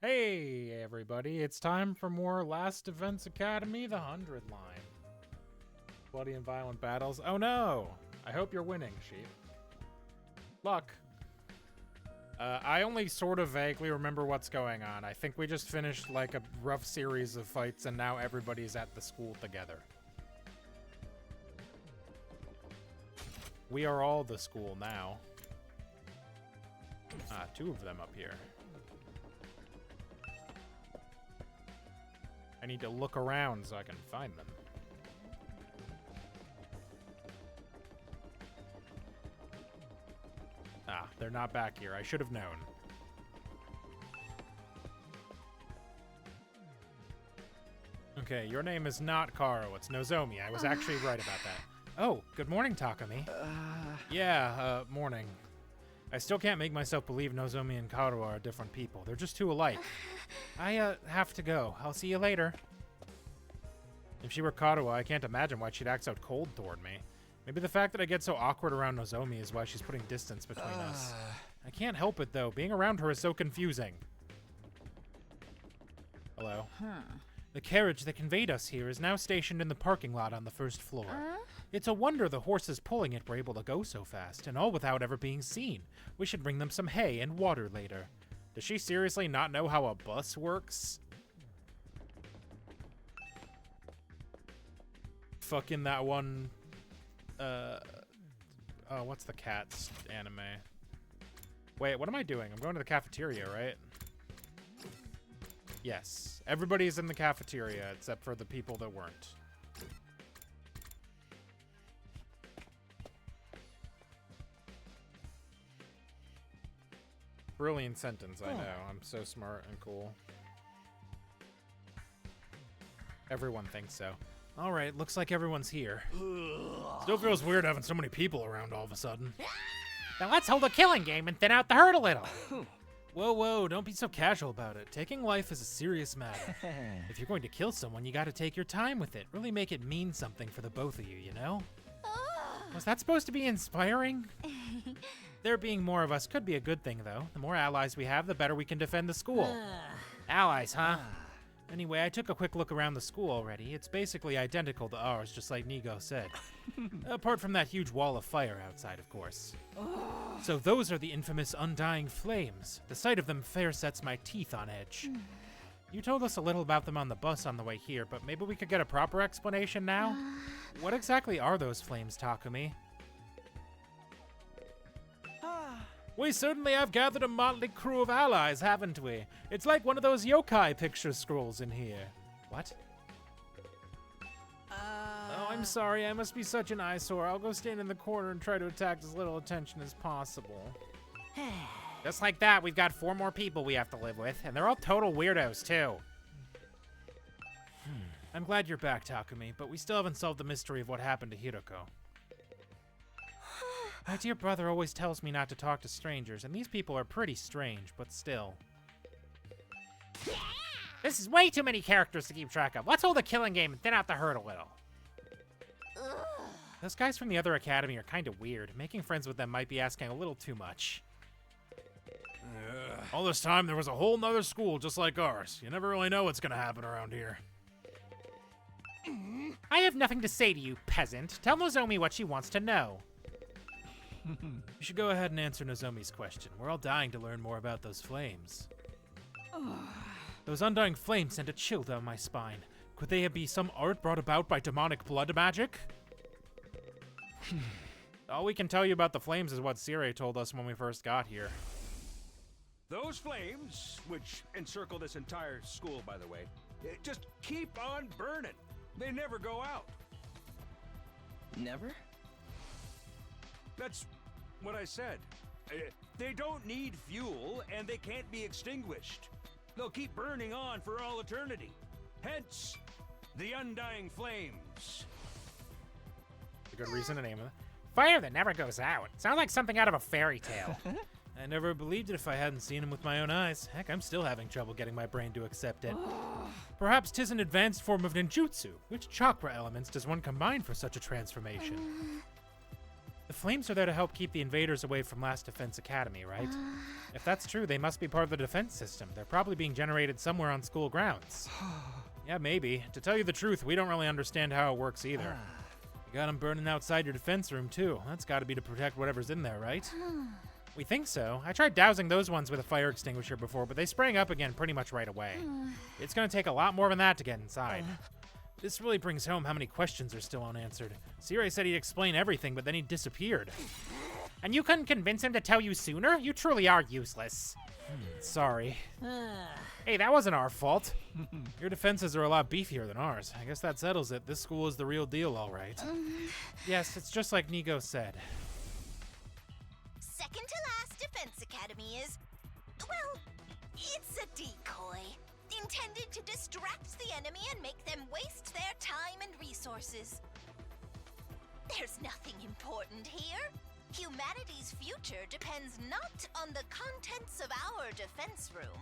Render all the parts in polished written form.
Hey everybody, it's time for more Last Defense Academy, the 100 line. Bloody and violent battles. Oh no! I hope you're winning, Sheep. Luck. I only sort of vaguely remember what's going on. I think we just finished like a rough series of fights and now everybody's at the school together. We are all the school now. Ah, two of them up here. I need to look around so I can find them. Ah, they're not back here. I should have known. Okay, your name is not Karo. It's Nozomi. I was actually right about that. Oh, good morning, Takumi. Morning. I still can't make myself believe Nozomi and Karo are different people. They're just too alike. I have to go. I'll see you later. If she were Karo, I can't imagine why she'd act so cold toward me. Maybe the fact that I get so awkward around Nozomi is why she's putting distance between us. I can't help it, though. Being around her is so confusing. Hello. The carriage that conveyed us here is now stationed in the parking lot on the first floor. It's a wonder the horses pulling it were able to go so fast, and all without ever being seen. We should bring them some hay and water later. Does she seriously not know how a bus works? Fucking that one... oh, what's the Cats anime? Wait, what am I doing? I'm going to the cafeteria, right? Yes. Everybody's in the cafeteria except for the people that weren't. Brilliant sentence, I know. I'm so smart and cool. Everyone thinks so. Alright, looks like everyone's here. Still feels weird having so many people around all of a sudden. Now let's hold a killing game and thin out the herd a little. Whoa, don't be so casual about it. Taking life is a serious matter. If you're going to kill someone, you gotta take your time with it. Really make it mean something for the both of you, you know? Was that supposed to be inspiring? There being more of us could be a good thing, though. The more allies we have, the better we can defend the school. Allies, huh? Anyway, I took a quick look around the school already. It's basically identical to ours, just like Nigo said. Apart from that huge wall of fire outside, of course. So those are the infamous undying flames. The sight of them fair sets my teeth on edge. You told us a little about them on the bus on the way here, but maybe we could get a proper explanation now? What exactly are those flames, Takumi? We certainly have gathered a motley crew of allies, haven't we? It's like one of those yokai picture scrolls in here. What? Oh, I'm sorry. I must be such an eyesore. I'll go stand in the corner and try to attract as little attention as possible. Just like that, we've got 4 more people we have to live with, and they're all total weirdos, too. I'm glad you're back, Takumi, but we still haven't solved the mystery of what happened to Hiroko. My dear brother always tells me not to talk to strangers, and these people are pretty strange, but still. This is way too many characters to keep track of. Let's hold a killing game and thin out the herd a little. Those guys from the other academy are kind of weird. Making friends with them might be asking a little too much. All this time, there was a whole nother school just like ours. You never really know what's gonna happen around here. I have nothing to say to you, peasant. Tell Nozomi what she wants to know. You should go ahead and answer Nozomi's question. We're all dying to learn more about those flames. Those undying flames sent a chill down my spine. Could they be some art brought about by demonic blood magic? All we can tell you about the flames is what Sire told us when we first got here. Those flames, which encircle this entire school, by the way, just keep on burning. They never go out. Never? That's what I said. They don't need fuel, and they can't be extinguished. They'll keep burning on for all eternity. Hence, the undying flames. A good reason to name it. Fire that never goes out. Sounds like something out of a fairy tale. I never believed it if I hadn't seen him with my own eyes. Heck, I'm still having trouble getting my brain to accept it. Perhaps 'tis an advanced form of ninjutsu. Which chakra elements does one combine for such a transformation? The flames are there to help keep the invaders away from Last Defense Academy, right? If that's true, they must be part of the defense system. They're probably being generated somewhere on school grounds. Yeah, maybe. To tell you the truth, we don't really understand how it works either. You got them burning outside your defense room, too. That's gotta be to protect whatever's in there, right? We think so. I tried dousing those ones with a fire extinguisher before, but they sprang up again pretty much right away. It's gonna take a lot more than that to get inside. This really brings home how many questions are still unanswered. Sirei said he'd explain everything, but then he disappeared. And you couldn't convince him to tell you sooner? You truly are useless. Sorry. Hey, that wasn't our fault. Your defenses are a lot beefier than ours. I guess that settles it. This school is the real deal, all right. Yes, it's just like Nico said. Second to last Defense Academy is, well, it's a decoy. Intended to distract the enemy and make them waste their time and resources. There's nothing important here. Humanity's future depends not on the contents of our defense room,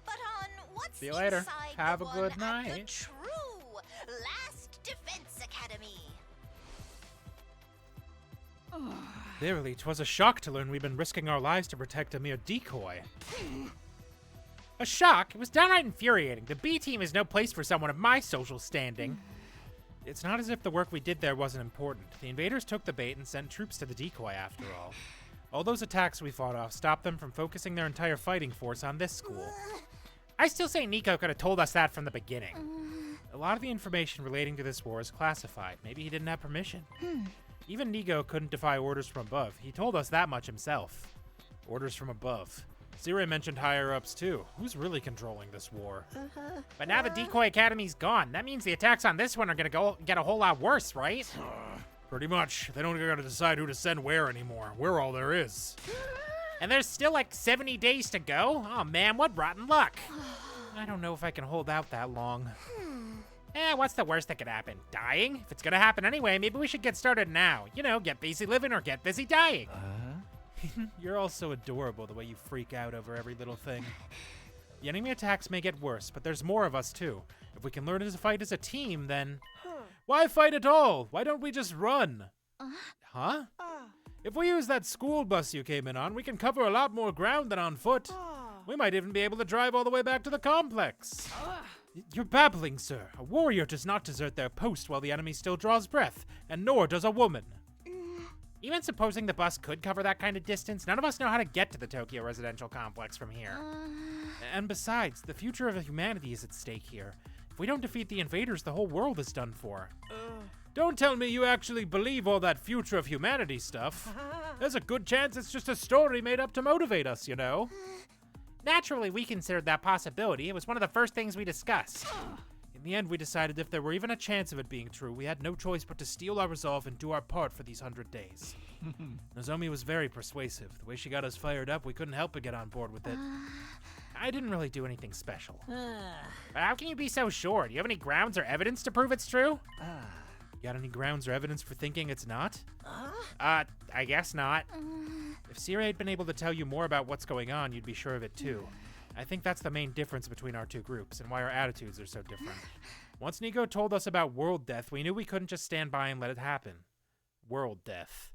but on what's See you later. inside Have the a one good at night. the true Last Defense Academy. Verily, 'twas a shock to learn we've been risking our lives to protect a mere decoy. A shock? It was downright infuriating. The B team is no place for someone of my social standing. It's not as if the work we did there wasn't important. The invaders took the bait and sent troops to the decoy after all. All those attacks we fought off stopped them from focusing their entire fighting force on this school. I still say Nico could have told us that from the beginning. A lot of the information relating to this war is classified. Maybe he didn't have permission. Even Nico couldn't defy orders from above. He told us that much himself. Orders from above. Sirei mentioned higher-ups too. Who's really controlling this war? But now the Decoy Academy's gone. That means the attacks on this one are gonna get a whole lot worse, right? Pretty much. They don't gotta decide who to send where anymore. We're all there is. And there's still like 70 days to go? Oh man, what rotten luck. I don't know if I can hold out that long. What's the worst that could happen? Dying? If it's gonna happen anyway, maybe we should get started now. You know, get busy living or get busy dying. You're all so adorable the way you freak out over every little thing. The enemy attacks may get worse, but there's more of us too. If we can learn to fight as a team, then... Why fight at all? Why don't we just run? Huh? If we use that school bus you came in on, we can cover a lot more ground than on foot. We might even be able to drive all the way back to the complex. You're babbling, sir. A warrior does not desert their post while the enemy still draws breath, and nor does a woman. Even supposing the bus could cover that kind of distance, none of us know how to get to the Tokyo residential complex from here. And besides, the future of humanity is at stake here. If we don't defeat the invaders, the whole world is done for. Don't tell me you actually believe all that future of humanity stuff. There's a good chance it's just a story made up to motivate us, you know? Naturally, we considered that possibility. It was one of the first things we discussed. In the end, we decided if there were even a chance of it being true, we had no choice but to steel our resolve and do our part for these 100 days. Nozomi was very persuasive. The way she got us fired up, we couldn't help but get on board with it. I didn't really do anything special. But how can you be so sure? Do you have any grounds or evidence to prove it's true? You got any grounds or evidence for thinking it's not? I guess not. If Sirei had been able to tell you more about what's going on, you'd be sure of it too. I think that's the main difference between our two groups and why our attitudes are so different. Once Nico told us about world death, we knew we couldn't just stand by and let it happen. World death.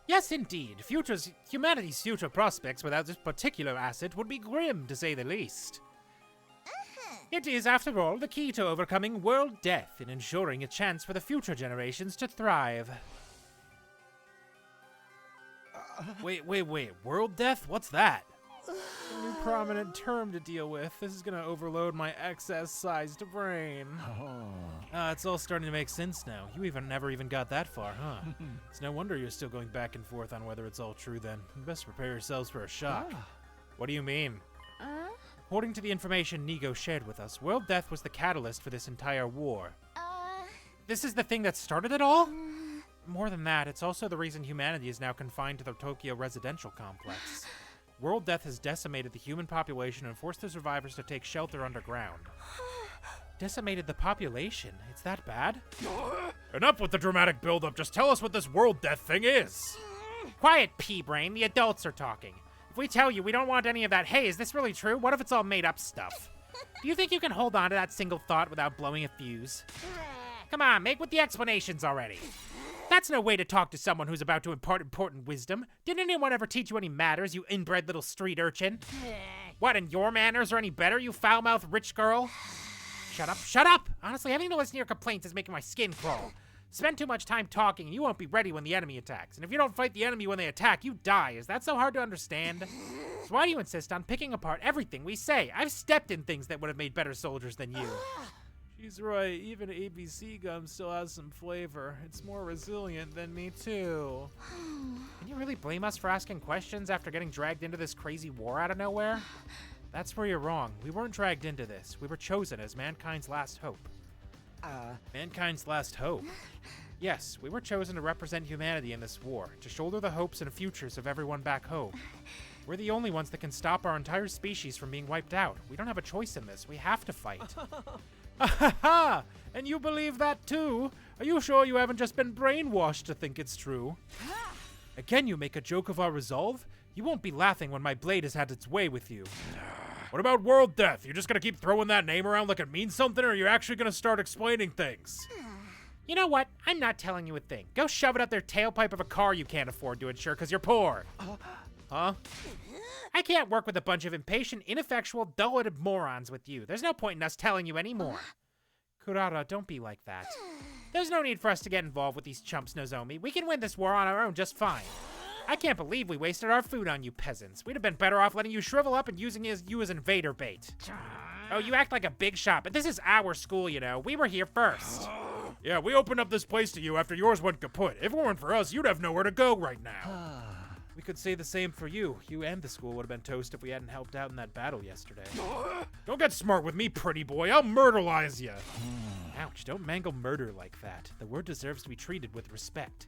Yes, indeed. Humanity's future prospects without this particular asset would be grim, to say the least. It is, after all, the key to overcoming world death and ensuring a chance for the future generations to thrive. Wait. World death? What's that? A new prominent term to deal with. This is gonna overload my excess-sized brain. It's all starting to make sense now. You never even got that far, huh? It's no wonder you're still going back and forth on whether it's all true then. You best prepare yourselves for a shock. What do you mean? According to the information Nigo shared with us, world death was the catalyst for this entire war. This is the thing that started it all? More than that, it's also the reason humanity is now confined to the Tokyo residential complex. World death has decimated the human population and forced the survivors to take shelter underground. Decimated the population? It's that bad? Enough with the dramatic buildup. Just tell us what this world death thing is. Quiet, pea-brain. The adults are talking. If we tell you, we don't want any of that, hey, is this really true? What if it's all made-up stuff? Do you think you can hold on to that single thought without blowing a fuse? Come on, make with the explanations already. That's no way to talk to someone who's about to impart important wisdom. Didn't anyone ever teach you any manners, you inbred little street urchin? What, and your manners are any better, you foul-mouthed rich girl? Shut up, shut up! Honestly, having to listen to your complaints is making my skin crawl. Spend too much time talking and you won't be ready when the enemy attacks. And if you don't fight the enemy when they attack, you die. Is that so hard to understand? So why do you insist on picking apart everything we say? I've stepped in things that would have made better soldiers than you. She's right. Even ABC gum still has some flavor. It's more resilient than me, too. Can you really blame us for asking questions after getting dragged into this crazy war out of nowhere? That's where you're wrong. We weren't dragged into this. We were chosen as mankind's last hope. Mankind's last hope. Yes, we were chosen to represent humanity in this war, to shoulder the hopes and futures of everyone back home. We're the only ones that can stop our entire species from being wiped out. We don't have a choice in this. We have to fight. Ha ha! And you believe that too? Are you sure you haven't just been brainwashed to think it's true? Again, you make a joke of our resolve? You won't be laughing when my blade has had its way with you. What about world death? You just gonna keep throwing that name around like it means something, or are you actually gonna start explaining things? You know what? I'm not telling you a thing. Go shove it up their tailpipe of a car you can't afford to insure because you're poor. Huh? I can't work with a bunch of impatient, ineffectual, dull-witted morons with you. There's no point in us telling you anymore. Kurara, don't be like that. There's no need for us to get involved with these chumps, Nozomi. We can win this war on our own just fine. I can't believe we wasted our food on you peasants. We'd have been better off letting you shrivel up and using you as invader bait. Oh, you act like a big shot, but this is our school, you know. We were here first. Yeah, we opened up this place to you after yours went kaput. If it weren't for us, you'd have nowhere to go right now. We could say the same for you. You and the school would have been toast if we hadn't helped out in that battle yesterday. Don't get smart with me, pretty boy. I'll murderize you. Ouch, don't mangle murder like that. The word deserves to be treated with respect.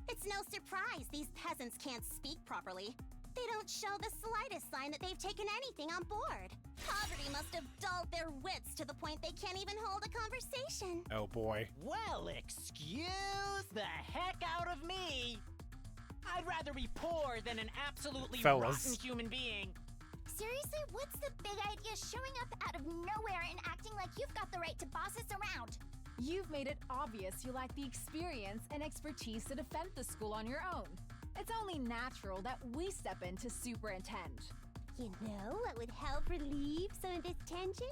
It's no surprise these peasants can't speak properly. They don't show the slightest sign that they've taken anything on board. Poverty must have dulled their wits to the point they can't even hold a conversation. Oh boy. Well, excuse the heck out of me. I'd rather be poor than an absolutely Fellas. rotten human being. Seriously, what's the big idea showing up out of nowhere and acting like you've got the right to boss us around? You've made it obvious you lack the experience and expertise to defend the school on your own. It's only natural that we step in to superintend. You know what would help relieve some of this tension?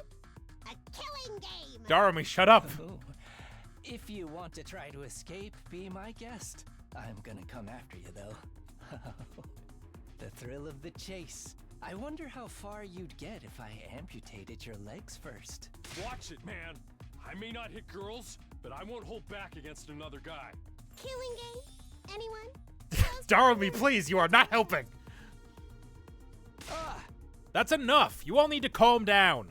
A killing game! Darumi, shut up! Oh, if you want to try to escape, be my guest. I'm gonna come after you, though. The thrill of the chase. I wonder how far you'd get if I amputated your legs first. Watch it, man. I may not hit girls, but I won't hold back against another guy. Killing game? Anyone? Darumi, please, you are not helping. That's enough. You all need to calm down.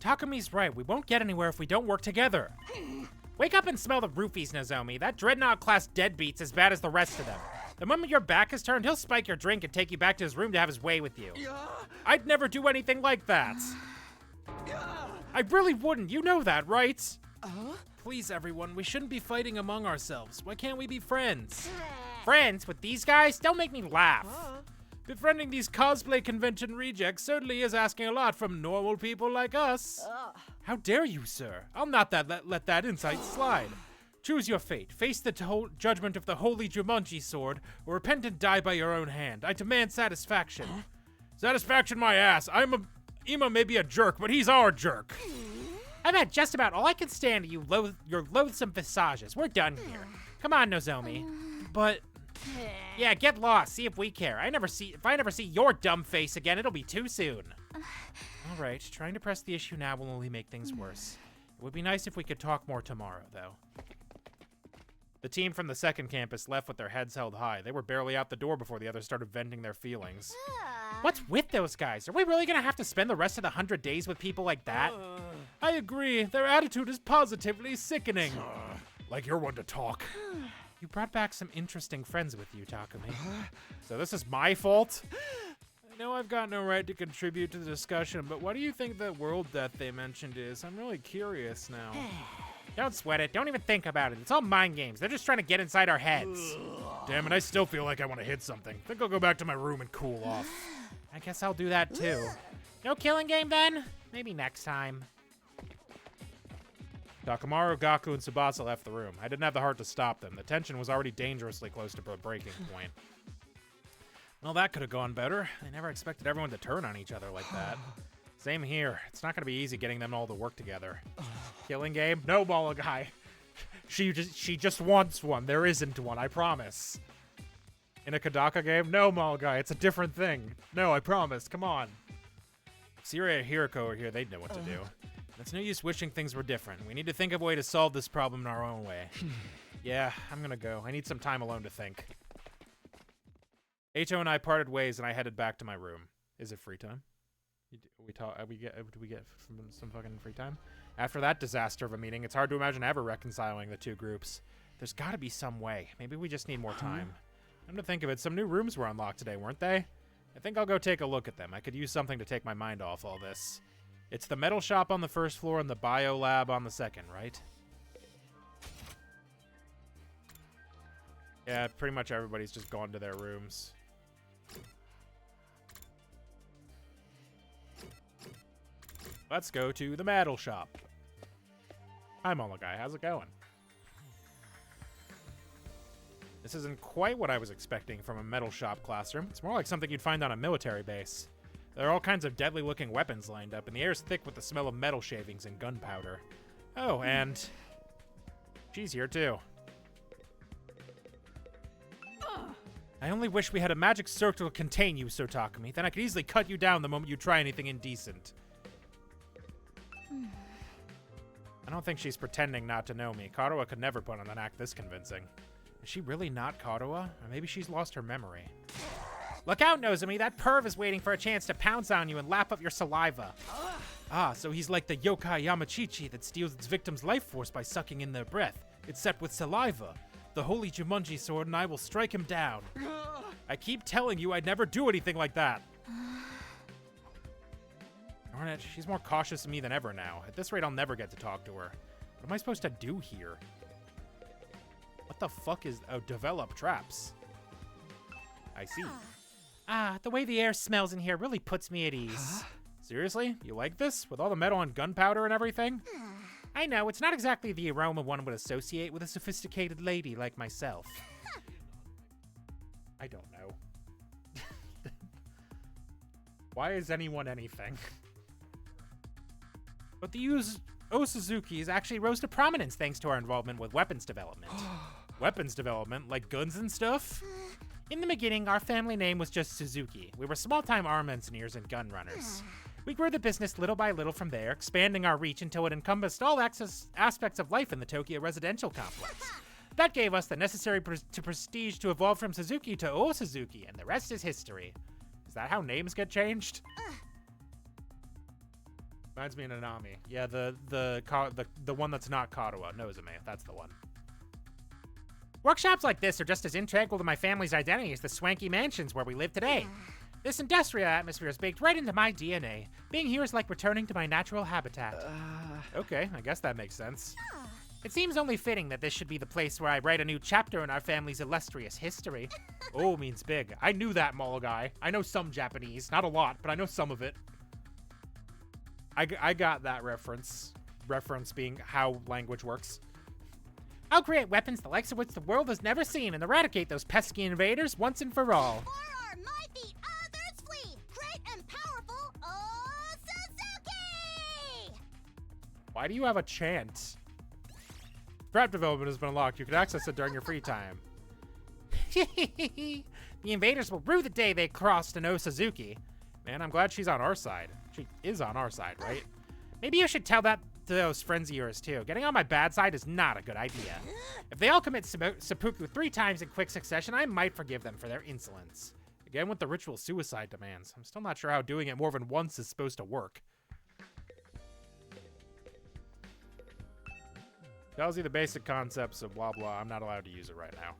Takumi's right. We won't get anywhere if we don't work together. Wake up and smell the roofies, Nozomi. That Dreadnought-class deadbeat's as bad as the rest of them. The moment your back is turned, he'll spike your drink and take you back to his room to have his way with you. I'd never do anything like that. I really wouldn't. You know that, right? Please, everyone, we shouldn't be fighting among ourselves. Why can't we be friends? Friends with these guys? Don't make me laugh. Befriending these cosplay convention rejects certainly is asking a lot from normal people like us. How dare you, sir? I'll not let that insight slide. Choose your fate. Face the judgment of the holy Jumanji sword, or repent and die by your own hand. I demand satisfaction. Satisfaction my ass. Ima may be a jerk, but he's our jerk. I've had just about all I can stand of your loathsome visages. We're done here. Come on, Nozomi. But Yeah, get lost. See if we care. If I never see your dumb face again, it'll be too soon. all right, trying to press the issue now will only make things worse. It would be nice if we could talk more tomorrow, though. The team from the second campus left with their heads held high. They were barely out the door before the others started venting their feelings. What's with those guys? Are we really gonna have to spend the rest of the 100 days with people like that? I agree. Their attitude is positively sickening. Like you're one to talk. You brought back some interesting friends with you, Takumi. So this is my fault? I know I've got no right to contribute to the discussion, but what do you think the world death they mentioned is? I'm really curious now. Don't sweat it. Don't even think about it. It's all mind games. They're just trying to get inside our heads. Damn it, I still feel like I want to hit something. Think I'll go back to my room and cool off. I guess I'll do that too. No killing game then? Maybe next time. Takamaru, Gaku, and Tsubasa left the room. I didn't have the heart to stop them. The tension was already dangerously close to a breaking point. Well, that could have gone better. I never expected everyone to turn on each other like that. Same here. It's not going to be easy getting them all to work together. Killing game? No, Bala guy. She just wants one. There isn't one, I promise. In a Kodaka game? No, Mal guy. It's a different thing. No, I promise. Come on. If Siri and Hiroko are here, they'd know what to do. It's no use wishing things were different. We need to think of a way to solve this problem in our own way. Yeah, I'm gonna go. I need some time alone to think. Ho and I parted ways, and I headed back to my room. Is it free time? Do we get some fucking free time? After that disaster of a meeting, it's hard to imagine ever reconciling the two groups. There's got to be some way. Maybe we just need more time. Come to think of it, some new rooms were unlocked today, weren't they? I think I'll go take a look at them. I could use something to take my mind off all this. It's the metal shop on the first floor and the bio lab on the second, right? Yeah, pretty much everybody's just gone to their rooms. Let's go to the metal shop. Hi, Mola guy. How's it going? This isn't quite what I was expecting from a metal shop classroom. It's more like something you'd find on a military base. There are all kinds of deadly-looking weapons lined up, and the air's thick with the smell of metal shavings and gunpowder. Oh, and she's here too. I only wish we had a magic circle to contain you, Sir Takumi. Then I could easily cut you down the moment you try anything indecent. I don't think she's pretending not to know me. Karuha could never put on an act this convincing. Is she really not Karuha? Or maybe she's lost her memory. Look out, Nozomi. That perv is waiting for a chance to pounce on you and lap up your saliva. Ah, so he's like the yokai Yamachichi that steals its victim's life force by sucking in their breath, except with saliva. The holy Jumanji sword and I will strike him down. I keep telling you I'd never do anything like that. Darn it, she's more cautious of me than ever now. At this rate, I'll never get to talk to her. What am I supposed to do here? What the fuck is... Oh, develop traps. I see. Ah, the way the air smells in here really puts me at ease. Seriously? You like this? With all the metal and gunpowder and everything? I know, it's not exactly the aroma one would associate with a sophisticated lady like myself. I don't know. Why is anyone anything? But the Osuzukis actually rose to prominence thanks to our involvement with weapons development. Weapons development? Like guns and stuff? In the beginning, our family name was just Suzuki. We were small-time arm engineers and gun runners. We grew the business little by little from there, expanding our reach until it encompassed all aspects of life in the Tokyo residential complex. That gave us the necessary prestige to evolve from Suzuki to Osuzuki, and the rest is history. Is that how names get changed? Reminds me of Nanami. Yeah, the one that's not Karuha, Nozomi. That's the one. Workshops like this are just as integral to my family's identity as the swanky mansions where we live today. This industrial atmosphere is baked right into my DNA. Being here is like returning to my natural habitat. Okay, I guess that makes sense. It seems only fitting that this should be the place where I write a new chapter in our family's illustrious history. Oh means big. I knew that, Mall guy. I know some Japanese. Not a lot, but I know some of it. I got that reference. Reference being how language works. I'll create weapons the likes of which the world has never seen and eradicate those pesky invaders once and for all. For our might the others flee! Great and powerful Suzuki! Why do you have a chant? Trap development has been unlocked. You can access it during your free time. The invaders will rue the day they crossed an Suzuki. Man, I'm glad she's on our side. She is on our side, right? Maybe you should tell that to those friends of yours, too. Getting on my bad side is not a good idea. If they all commit seppuku 3 times in quick succession, I might forgive them for their insolence. Again with the ritual suicide demands. I'm still not sure how doing it more than once is supposed to work. Tells you the basic concepts of blah blah. I'm not allowed to use it right now.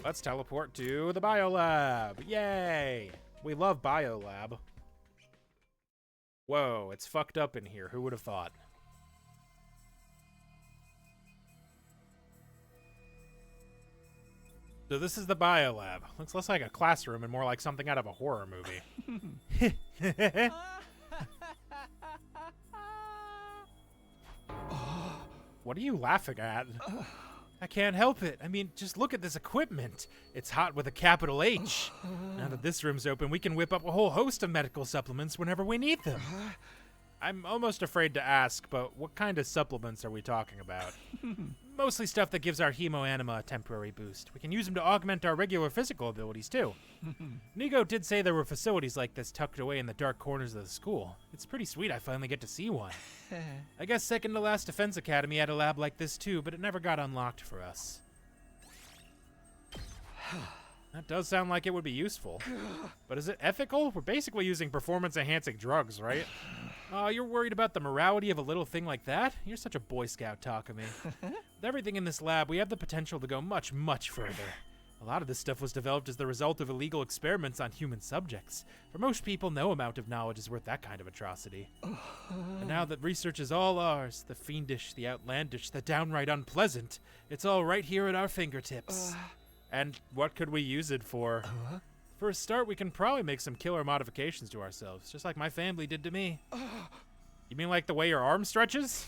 Let's teleport to the biolab. Yay! We love biolab. Whoa, it's fucked up in here. Who would have thought? So this is the biolab. Looks less like a classroom and more like something out of a horror movie. What are you laughing at? I can't help it. I mean, just look at this equipment. It's hot with a capital H. Now that this room's open, we can whip up a whole host of medical supplements whenever we need them. I'm almost afraid to ask, but what kind of supplements are we talking about? Mostly stuff that gives our hemoanima a temporary boost. We can use them to augment our regular physical abilities, too. Nigo did say there were facilities like this tucked away in the dark corners of the school. It's pretty sweet I finally get to see one. I guess second to last Defense Academy had a lab like this, too, but it never got unlocked for us. That does sound like it would be useful. But is it ethical? We're basically using performance-enhancing drugs, right? Oh, you're worried about the morality of a little thing like that? You're such a Boy Scout, Takumi. With everything in this lab, we have the potential to go much, much further. A lot of this stuff was developed as the result of illegal experiments on human subjects. For most people, no amount of knowledge is worth that kind of atrocity. And now that research is all ours, the fiendish, the outlandish, the downright unpleasant, it's all right here at our fingertips. And what could we use it for? For a start, we can probably make some killer modifications to ourselves, just like my family did to me. You mean like the way your arm stretches?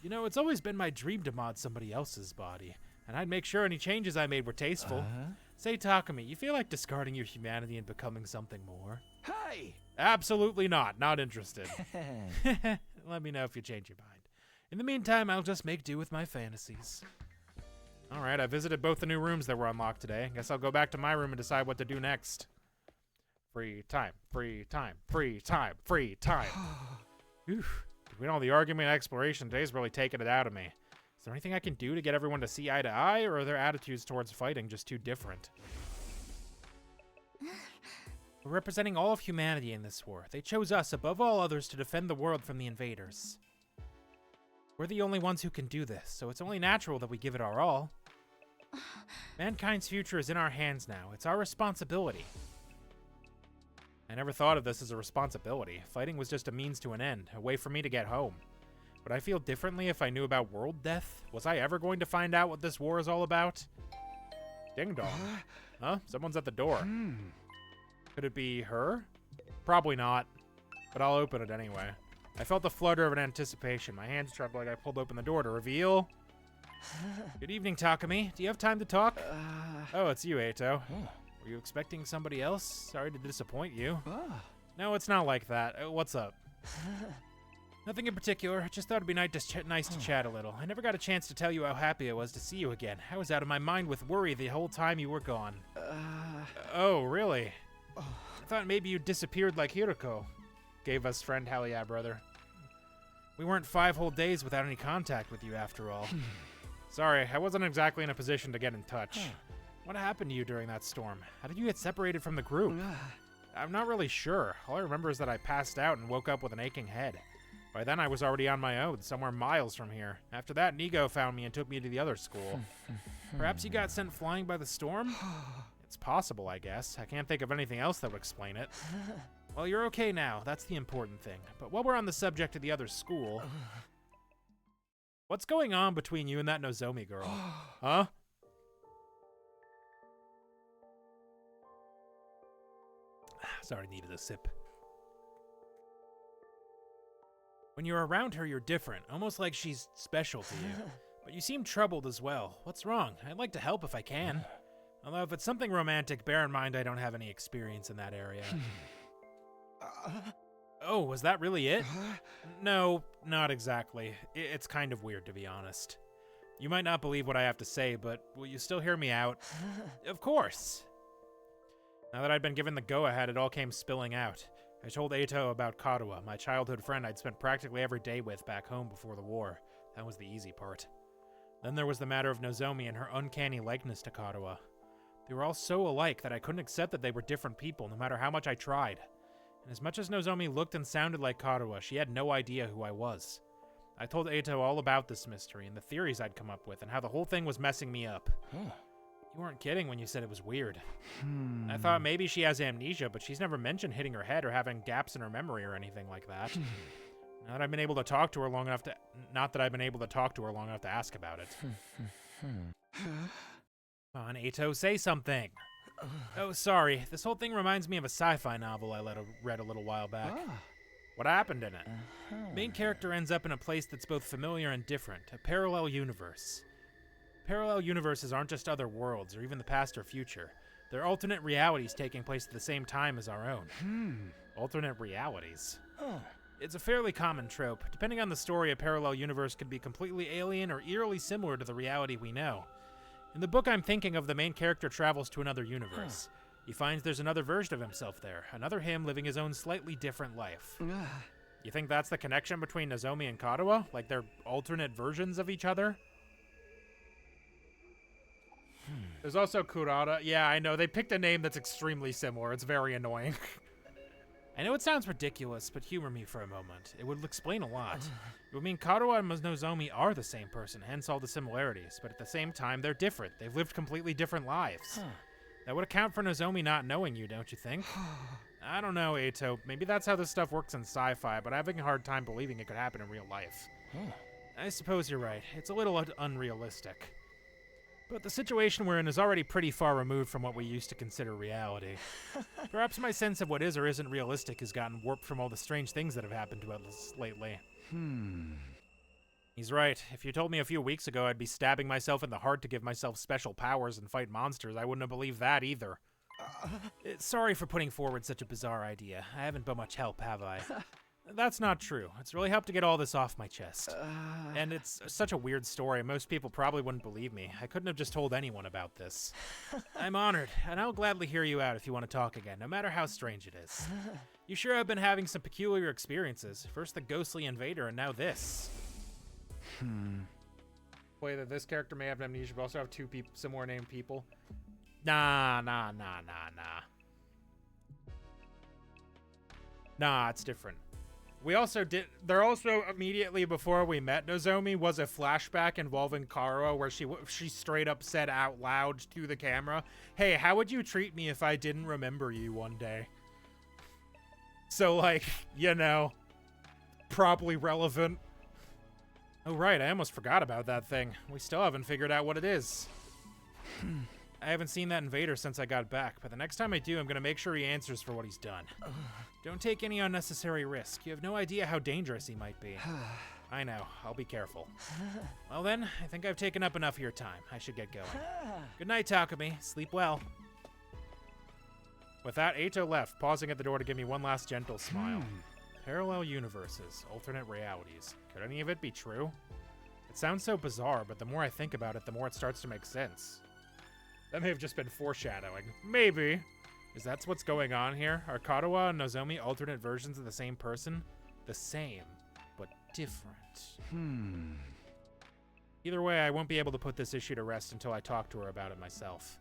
You know, it's always been my dream to mod somebody else's body, and I'd make sure any changes I made were tasteful. Say, Takumi, you feel like discarding your humanity and becoming something more? Hey! Absolutely not. Not interested. Let me know if you change your mind. In the meantime, I'll just make do with my fantasies. All right, I visited both the new rooms that were unlocked today. Guess I'll go back to my room and decide what to do next. Free time, free time, free time, free time. Oof. Between all the argument and exploration, today's really taking it out of me. Is there anything I can do to get everyone to see eye to eye, or are their attitudes towards fighting just too different? We're representing all of humanity in this war. They chose us, above all others, to defend the world from the invaders. We're the only ones who can do this, so it's only natural that we give it our all. Mankind's future is in our hands now. It's our responsibility. I never thought of this as a responsibility. Fighting was just a means to an end, a way for me to get home. Would I feel differently if I knew about world death? Was I ever going to find out what this war is all about? Ding dong. Huh? Someone's at the door. Could it be her? Probably not, but I'll open it anyway. I felt the flutter of an anticipation. My hands trembled like I pulled open the door to reveal... Good evening, Takumi. Do you have time to talk? Oh, it's you, Eito. Were you expecting somebody else? Sorry to disappoint you. No, it's not like that. What's up? Nothing in particular. Just thought it'd be nice to chat a little. I never got a chance to tell you how happy I was to see you again. I was out of my mind with worry the whole time you were gone. Oh, really? I thought maybe you disappeared like Hiroko. Gave us friend hell yeah, brother. We weren't 5 whole days without any contact with you after all. Sorry, I wasn't exactly in a position to get in touch. What happened to you during that storm? How did you get separated from the group? I'm not really sure. All I remember is that I passed out and woke up with an aching head. By then I was already on my own, somewhere miles from here. After that, Nigo found me and took me to the other school. Perhaps you got sent flying by the storm? It's possible, I guess. I can't think of anything else that would explain it. Well, you're okay now. That's the important thing. But while we're on the subject of the other school... What's going on between you and that Nozomi girl? Huh? Sorry, needed a sip. When you're around her, you're different. Almost like she's special to you. But you seem troubled as well. What's wrong? I'd like to help if I can. Although if it's something romantic, bear in mind I don't have any experience in that area. Oh, was that really it? No, not exactly. It's kind of weird, to be honest. You might not believe what I have to say, but will you still hear me out? Of course. Now that I'd been given the go-ahead, it all came spilling out. I told Eito about Karuha, my childhood friend I'd spent practically every day with back home before the war. That was the easy part. Then there was the matter of Nozomi and her uncanny likeness to Karuha. They were all so alike that I couldn't accept that they were different people, no matter how much I tried. And as much as Nozomi looked and sounded like Karuha, she had no idea who I was. I told Eito all about this mystery and the theories I'd come up with and how the whole thing was messing me up. You weren't kidding when you said it was weird. I thought maybe she has amnesia, but she's never mentioned hitting her head or having gaps in her memory or anything like that. Not that I've been able to talk to her long enough to ask about it. Come on, Eito, say something. Oh, sorry. This whole thing reminds me of a sci-fi novel I read a little while back. What happened in it? Main character ends up in a place that's both familiar and different, a parallel universe. Parallel universes aren't just other worlds, or even the past or future. They're alternate realities taking place at the same time as our own. Alternate realities. It's a fairly common trope. Depending on the story, a parallel universe could be completely alien or eerily similar to the reality we know. In the book I'm thinking of, the main character travels to another universe. He finds there's another version of himself there, another him living his own slightly different life. You think that's the connection between Nozomi and Kadoa? Like they're alternate versions of each other? There's also Kurata. Yeah, I know. They picked a name that's extremely similar. It's very annoying. I know it sounds ridiculous, but humor me for a moment. It would explain a lot. It would mean Kadoa and Nozomi are the same person, hence all the similarities. But at the same time, they're different. They've lived completely different lives. That would account for Nozomi not knowing you, don't you think? I don't know, Eito. Maybe that's how this stuff works in sci-fi, but I'm having a hard time believing it could happen in real life. I suppose you're right. It's a little unrealistic. But the situation we're in is already pretty far removed from what we used to consider reality. Perhaps my sense of what is or isn't realistic has gotten warped from all the strange things that have happened to us lately. He's right. If you told me a few weeks ago I'd be stabbing myself in the heart to give myself special powers and fight monsters, I wouldn't have believed that either. Sorry for putting forward such a bizarre idea. I haven't been much help, have I? That's not true. It's really helped to get all this off my chest. And it's such a weird story. Most people probably wouldn't believe me. I couldn't have just told anyone about this. I'm honored, and I'll gladly hear you out if you want to talk again, no matter how strange it is. You sure have been having some peculiar experiences. First the ghostly invader, and now this. Play that this character may have amnesia, but also have two similar named people. Nah. Nah, it's different. We also there also immediately before we met Nozomi was a flashback involving Karo where she straight up said out loud to the camera, "Hey, how would you treat me if I didn't remember you one day?" So like, you know, probably relevant. Oh right, I almost forgot about that thing. We still haven't figured out what it is. I haven't seen that invader since I got back, but the next time I do, I'm gonna make sure he answers for what he's done. Don't take any unnecessary risk. You have no idea how dangerous he might be. I know. I'll be careful. Well then, I think I've taken up enough of your time. I should get going. Good night, Takumi. Sleep well. With that, Eito left, pausing at the door to give me one last gentle smile. Parallel universes, alternate realities. Could any of it be true? It sounds so bizarre, but the more I think about it, the more it starts to make sense. That may have just been foreshadowing. Maybe. Is that what's going on here? Are Kadoa and Nozomi alternate versions of the same person? The same, but different. Either way, I won't be able to put this issue to rest until I talk to her about it myself.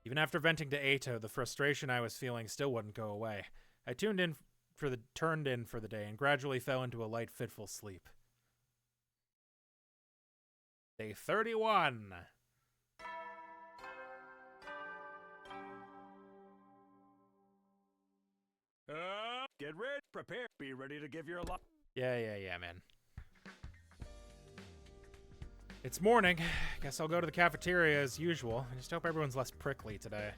Even after venting to Eito, the frustration I was feeling still wouldn't go away. I turned in for the day and gradually fell into a light, fitful sleep. Day 31. Get ready, prepare, be ready to give your life. Yeah, man. It's morning. Guess I'll go to the cafeteria as usual. I just hope everyone's less prickly today.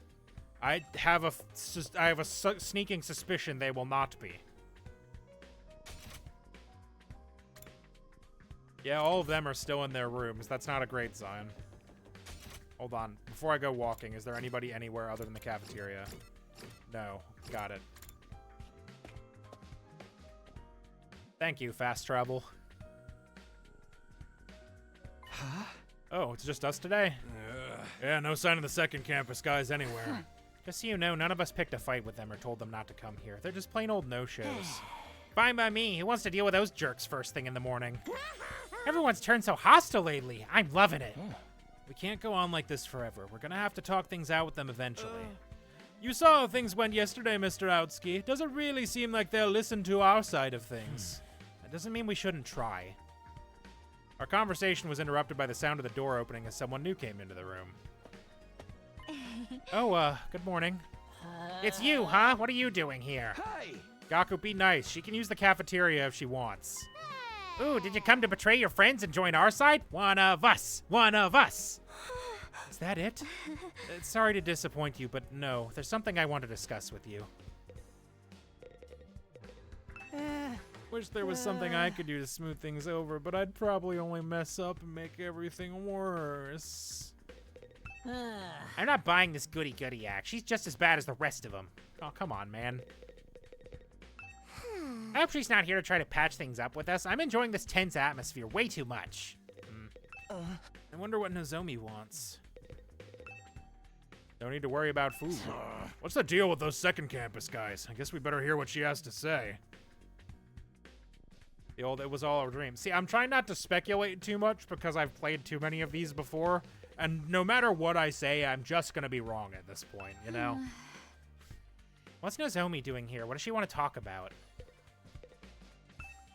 I have a sneaking suspicion they will not be. Yeah, all of them are still in their rooms. That's not a great sign. Hold on. Before I go walking, is there anybody anywhere other than the cafeteria? No. Got it. Thank you, fast travel. Huh? Oh, it's just us today? Yeah, no sign of the second campus guys anywhere. Just so you know, none of us picked a fight with them or told them not to come here. They're just plain old no-shows. Fine by me. Who wants to deal with those jerks first thing in the morning? Everyone's turned so hostile lately. I'm loving it. We can't go on like this forever. We're gonna have to talk things out with them eventually. You saw how things went yesterday, Mr. Outsky. Does it really seem like they'll listen to our side of things? That doesn't mean we shouldn't try. Our conversation was interrupted by the sound of the door opening as someone new came into the room. Oh, good morning. It's you, huh? What are you doing here? Hi! Gaku, be nice. She can use the cafeteria if she wants. Ooh, did you come to betray your friends and join our side? One of us! One of us! Is that it? Sorry to disappoint you, but no. There's something I want to discuss with you. Wish there was something I could do to smooth things over, but I'd probably only mess up and make everything worse. I'm not buying this goody-goody act. She's just as bad as the rest of them. Oh, come on, man. I hope she's not here to try to patch things up with us. I'm enjoying this tense atmosphere way too much. I wonder what Nozomi wants. Don't need to worry about food. What's the deal with those second campus guys? I guess we better hear what she has to say. The old "it was all a dream." See, I'm trying not to speculate too much because I've played too many of these before, and no matter what I say, I'm just gonna be wrong at this point, you know? What's Nozomi doing here? What does she want to talk about?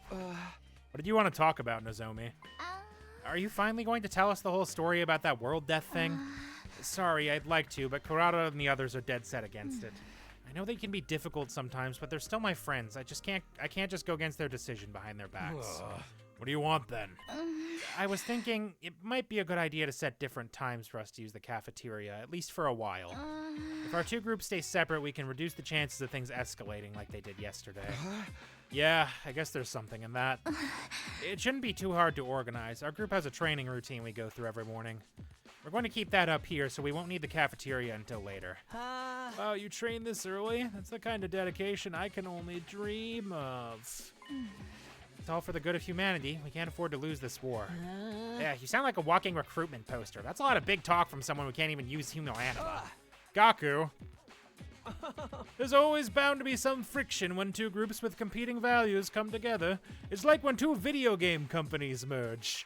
What did you want to talk about, Nozomi? Are you finally going to tell us the whole story about that world death thing? Sorry, I'd like to, but Kurata and the others are dead set against it. I know they can be difficult sometimes, but they're still my friends. I can't just go against their decision behind their backs. What do you want then? I was thinking it might be a good idea to set different times for us to use the cafeteria, at least for a while. If our two groups stay separate, we can reduce the chances of things escalating like they did yesterday. Yeah, I guess there's something in that. It shouldn't be too hard to organize. Our group has a training routine we go through every morning. We're going to keep that up here, so we won't need the cafeteria until later. Wow, you train this early? That's the kind of dedication I can only dream of. It's all for the good of humanity. We can't afford to lose this war. Yeah, you sound like a walking recruitment poster. That's a lot of big talk from someone who can't even use human anima. Gaku. There's always bound to be some friction when two groups with competing values come together. It's like when two video game companies merge.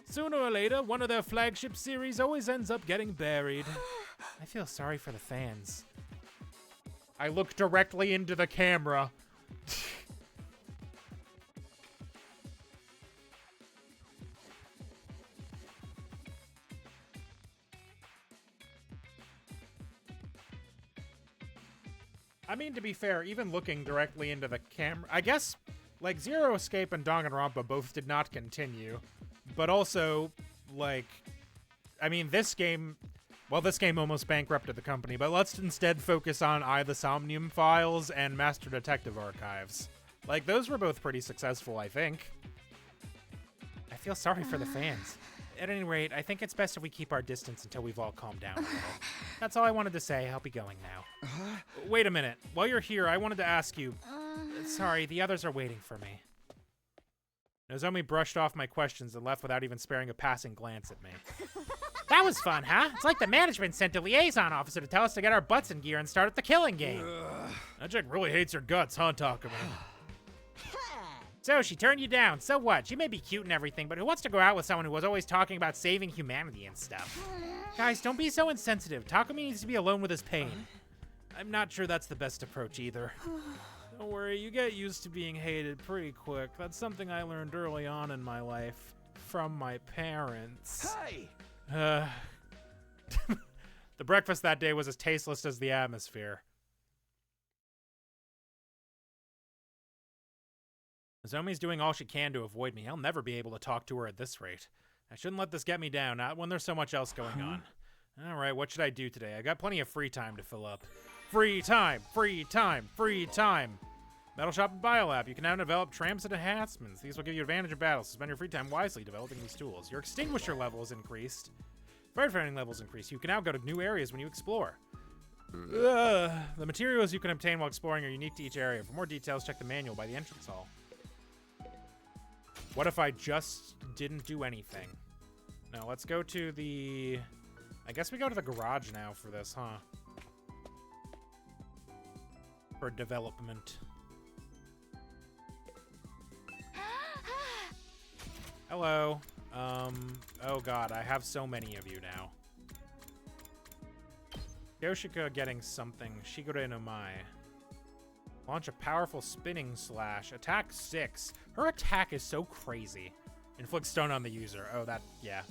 Sooner or later, one of their flagship series always ends up getting buried. I feel sorry for the fans. I look directly into the camera. I mean, to be fair, even looking directly into the camera, I guess, like, Zero Escape and Danganronpa both did not continue. But also, like, I mean, this game almost bankrupted the company, but let's instead focus on The Somnium Files and Master Detective Archives. Like, those were both pretty successful, I think. I feel sorry for the fans. At any rate, I think it's best if we keep our distance until we've all calmed down a little. That's all I wanted to say. I'll be going now. Wait a minute. While you're here, I wanted to ask you. Sorry, the others are waiting for me. Nozomi brushed off my questions and left without even sparing a passing glance at me. That was fun, huh? It's like the management sent a liaison officer to tell us to get our butts in gear and start at the killing game. That chick really hates her guts, huh, Takumi? So, she turned you down. So what? She may be cute and everything, but who wants to go out with someone who was always talking about saving humanity and stuff? Guys, don't be so insensitive. Takumi needs to be alone with his pain. I'm not sure that's the best approach either. Don't worry, you get used to being hated pretty quick. That's something I learned early on in my life. From my parents. Hey! The breakfast that day was as tasteless as the atmosphere. Nozomi's doing all she can to avoid me. I'll never be able to talk to her at this rate. I shouldn't let this get me down, not when there's so much else going on. Alright, what should I do today? I got plenty of free time to fill up. Free time! Free time! Free time! Metal Shop and Biolab. You can now develop tramps and enhancements. These will give you advantage in battle, so spend your free time wisely developing these tools. Your extinguisher level is increased. Firefighting level is increased. You can now go to new areas when you explore. The materials you can obtain while exploring are unique to each area. For more details, check the manual by the entrance hall. What if I just didn't do anything? No, let's go to the... I guess we go to the garage now for this, huh? For development. Hello. Oh god, I have so many of you now. Yoshika getting something. Shigure no Mai. Launch a powerful spinning slash. Attack 6. Her attack is so crazy. Inflict stun on the user. Oh, that, yeah.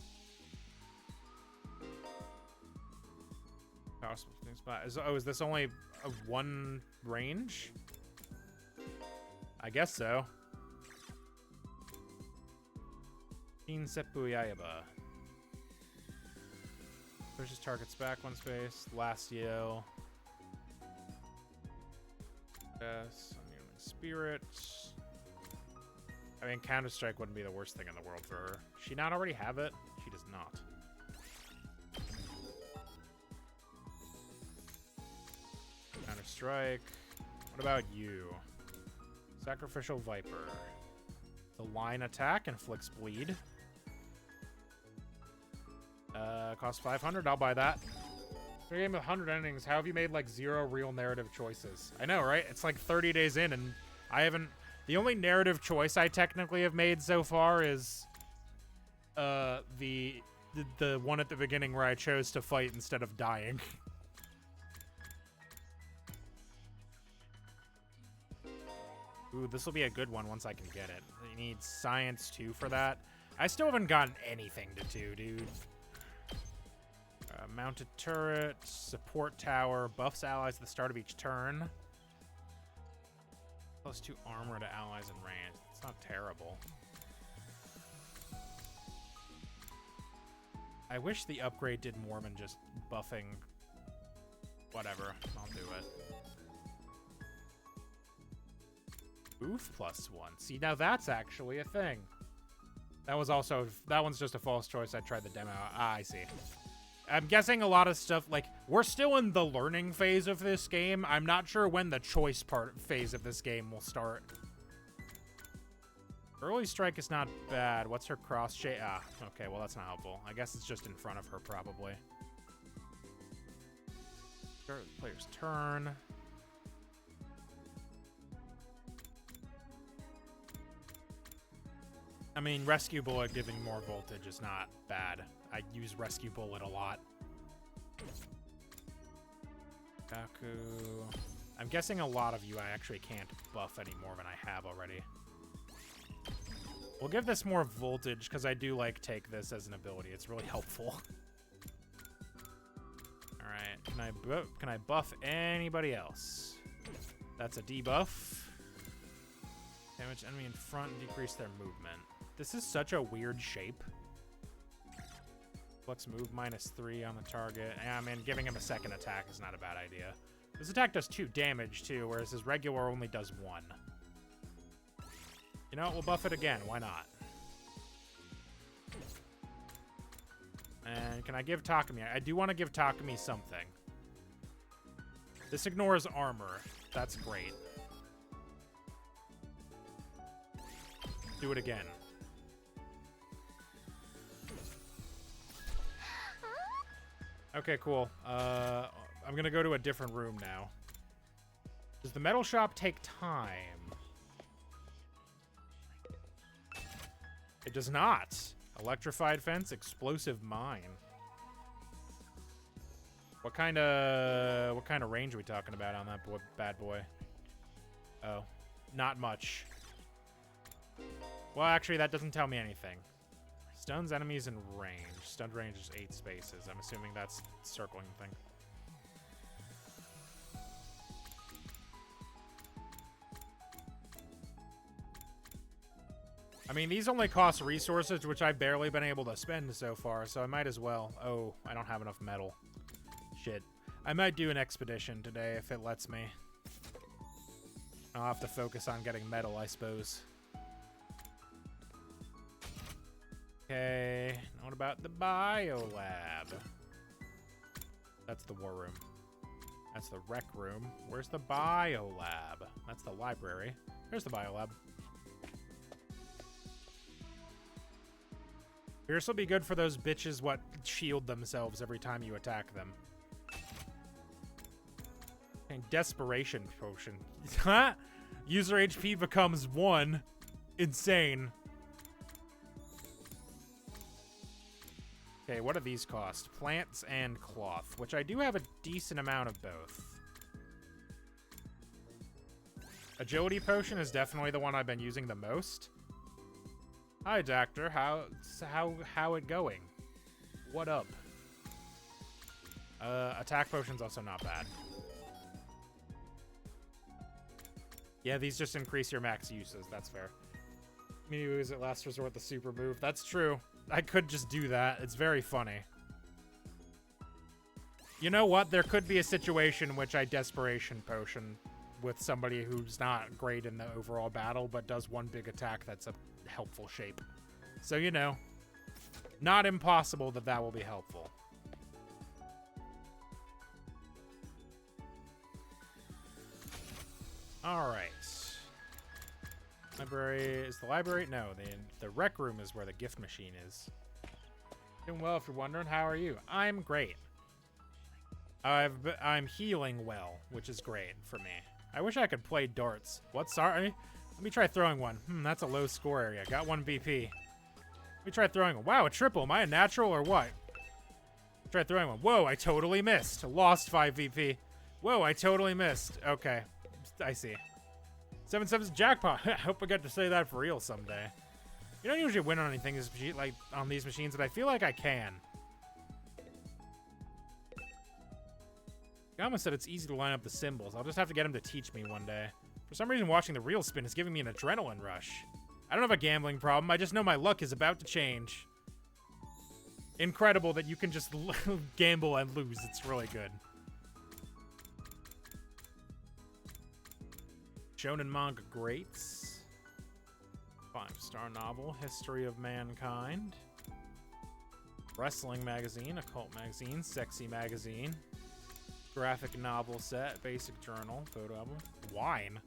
Powerful spinning spot. Is this only a one range? I guess so. Seppu Yaiba. Pushes targets back one space. Last yell. Yes. Spirit. I mean, Counter-Strike wouldn't be the worst thing in the world for her. She not already have it? She does not. Counter-Strike. What about you? Sacrificial Viper. The line attack inflicts bleed. Costs 500. I'll buy that. For a game with 100 endings, how have you made like 0 real narrative choices? I know, right? It's like 30 days in, and I haven't. The only narrative choice I technically have made so far is the one at the beginning where I chose to fight instead of dying. Ooh, this will be a good one once I can get it. You need Science 2 for that. I still haven't gotten anything to 2, dude. Mounted turret, support tower, buffs allies at the start of each turn. +2 armor to allies in range. It's not terrible. I wish the upgrade did more than just buffing. Whatever, I'll do it. Oof +1. See, now that's actually a thing. That one's just a false choice. I tried the demo. Ah, I see. I'm guessing a lot of stuff, like, we're still in the learning phase of this game. I'm not sure when the choice phase of this game will start. Early strike is not bad. What's her cross shape? Ah, okay, well, that's not helpful. I guess it's just in front of her, probably. Start the player's turn. I mean, Rescue Bullet giving more voltage is not bad. I use Rescue Bullet a lot. Kaku. I'm guessing a lot of you I actually can't buff any more than I have already. We'll give this more voltage because I do like take this as an ability. It's really helpful. All right, can I buff anybody else? That's a debuff. Damage enemy in front and decrease their movement. This is such a weird shape. Flex move -3 on the target. I mean, giving him a second attack is not a bad idea. This attack does 2 damage too, whereas his regular only does 1. You know what? We'll buff it again. Why not? And can I give Takumi? I do want to give Takumi something. This ignores armor. That's great. Do it again. Okay, cool. I'm gonna go to a different room now. Does the metal shop take time? It does not. Electrified fence, explosive mine. What kind of range are we talking about on that bad boy? Oh, not much. Well, actually, that doesn't tell me anything. Stuns enemies in range. Stun range is 8 spaces. I'm assuming that's circling thing. I mean, these only cost resources, which I've barely been able to spend so far, so I might as well. Oh, I don't have enough metal. Shit. I might do an expedition today if it lets me. I'll have to focus on getting metal, I suppose. Okay, what about the biolab? That's the war room. That's the rec room. Where's the biolab? That's the library. There's the biolab. This will be good for those bitches what shield themselves every time you attack them. And desperation potion. User HP becomes 1. Insane. Okay, what do these cost? Plants and cloth, which I do have a decent amount of both. Agility potion is definitely the one I've been using the most. Hi, Doctor. How it going? What up? Attack potion's also not bad. Yeah, these just increase your max uses. That's fair. Maybe use it last resort the super move. That's true. I could just do that. It's very funny. You know what? There could be a situation in which I desperation potion with somebody who's not great in the overall battle, but does one big attack that's a helpful shape. So, you know, not impossible that that will be helpful. All right. Library is the library? No, the rec room is where the gift machine is. Doing well, if you're wondering. How are you? I'm great. I'm healing well, which is great for me. I wish I could play darts. What? Sorry. Let me try throwing one. That's a low score area. Got 1 BP. Let me try throwing one. Wow, a triple. Am I a natural or what? Try throwing one. Whoa, I totally missed. Lost 5 VP. Whoa, I totally missed. Okay. I see. 7-7's jackpot. I hope I get to say that for real someday. You don't usually win on anything like on these machines, but I feel like I can. Gama said it's easy to line up the symbols. I'll just have to get him to teach me one day. For some reason, watching the reel spin is giving me an adrenaline rush. I don't have a gambling problem. I just know my luck is about to change. Incredible that you can just gamble and lose. It's really good. Shonen manga greats. 5-star novel, History of Mankind. Wrestling magazine, Occult magazine, Sexy magazine. Graphic novel set, Basic journal, photo album. Wine.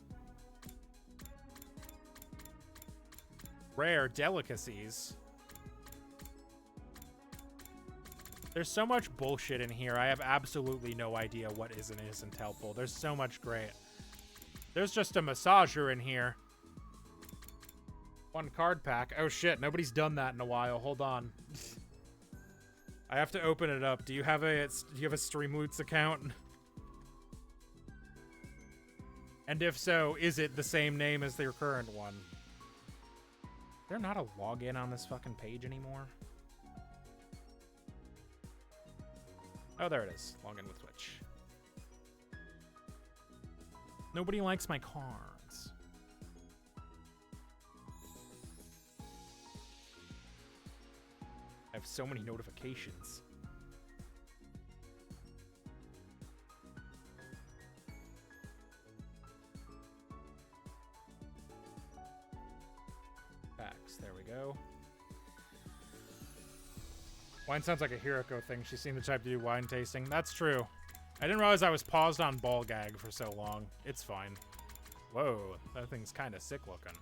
Rare delicacies. There's so much bullshit in here. I have absolutely no idea what is and isn't helpful. There's so much great. There's just a massager in here. 1 card pack. Oh shit, nobody's done that in a while. Hold on. I have to open it up. Do you have a Streamloots account? And if so, is it the same name as their current one? Is there not a login on this fucking page anymore? Oh, there it is. Login with Twitch. Nobody likes my cards. I have so many notifications. Packs, there we go. Wine sounds like a Hiroko thing. She seemed the type to do wine tasting. That's true. I didn't realize I was paused on ball gag for so long. It's fine. Whoa, that thing's kind of sick looking.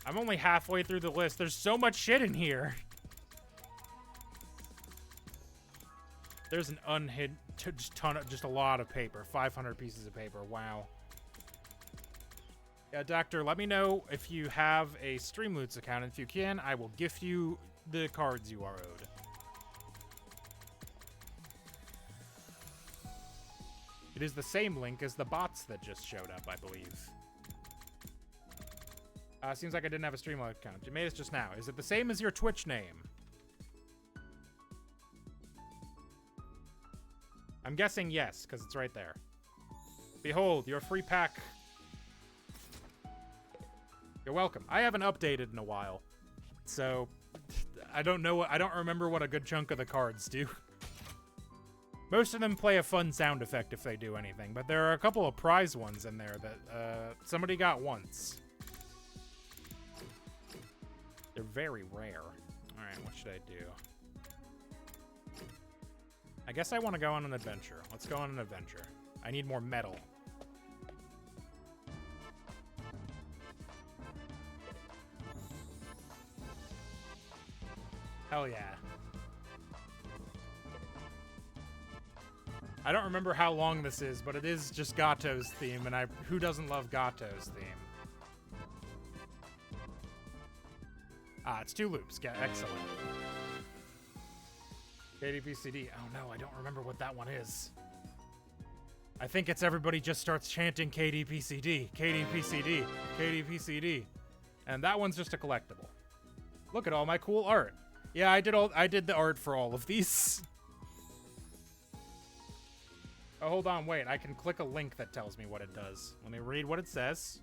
I'm only halfway through the list. There's so much shit in here. There's an unhidden just a lot of paper. 500 pieces of paper. Wow. Yeah, Doctor, let me know if you have a Streamloots account. If you can, I will gift you the cards you are owed. It is the same link as the bots that just showed up, I believe. Seems like I didn't have a Streamloots account. You made it just now. Is it the same as your Twitch name? I'm guessing yes, because it's right there. Behold, your free pack. You're welcome. I haven't updated in a while, so I don't know. I don't remember what a good chunk of the cards do. Most of them play a fun sound effect if they do anything, but there are a couple of prize ones in there that somebody got once. They're very rare. All right, what should I do? I guess I want to go on an adventure. Let's go on an adventure. I need more metal. Hell yeah. I don't remember how long this is, but it is just Gato's theme, and who doesn't love Gato's theme? Ah, it's 2 loops. Yeah, excellent. KDPCD. Oh no, I don't remember what that one is. I think it's everybody just starts chanting KDPCD, KDPCD, KDPCD. And that one's just a collectible. Look at all my cool art. Yeah, I did the art for all of these. Oh, hold on, wait. I can click a link that tells me what it does. Let me read what it says.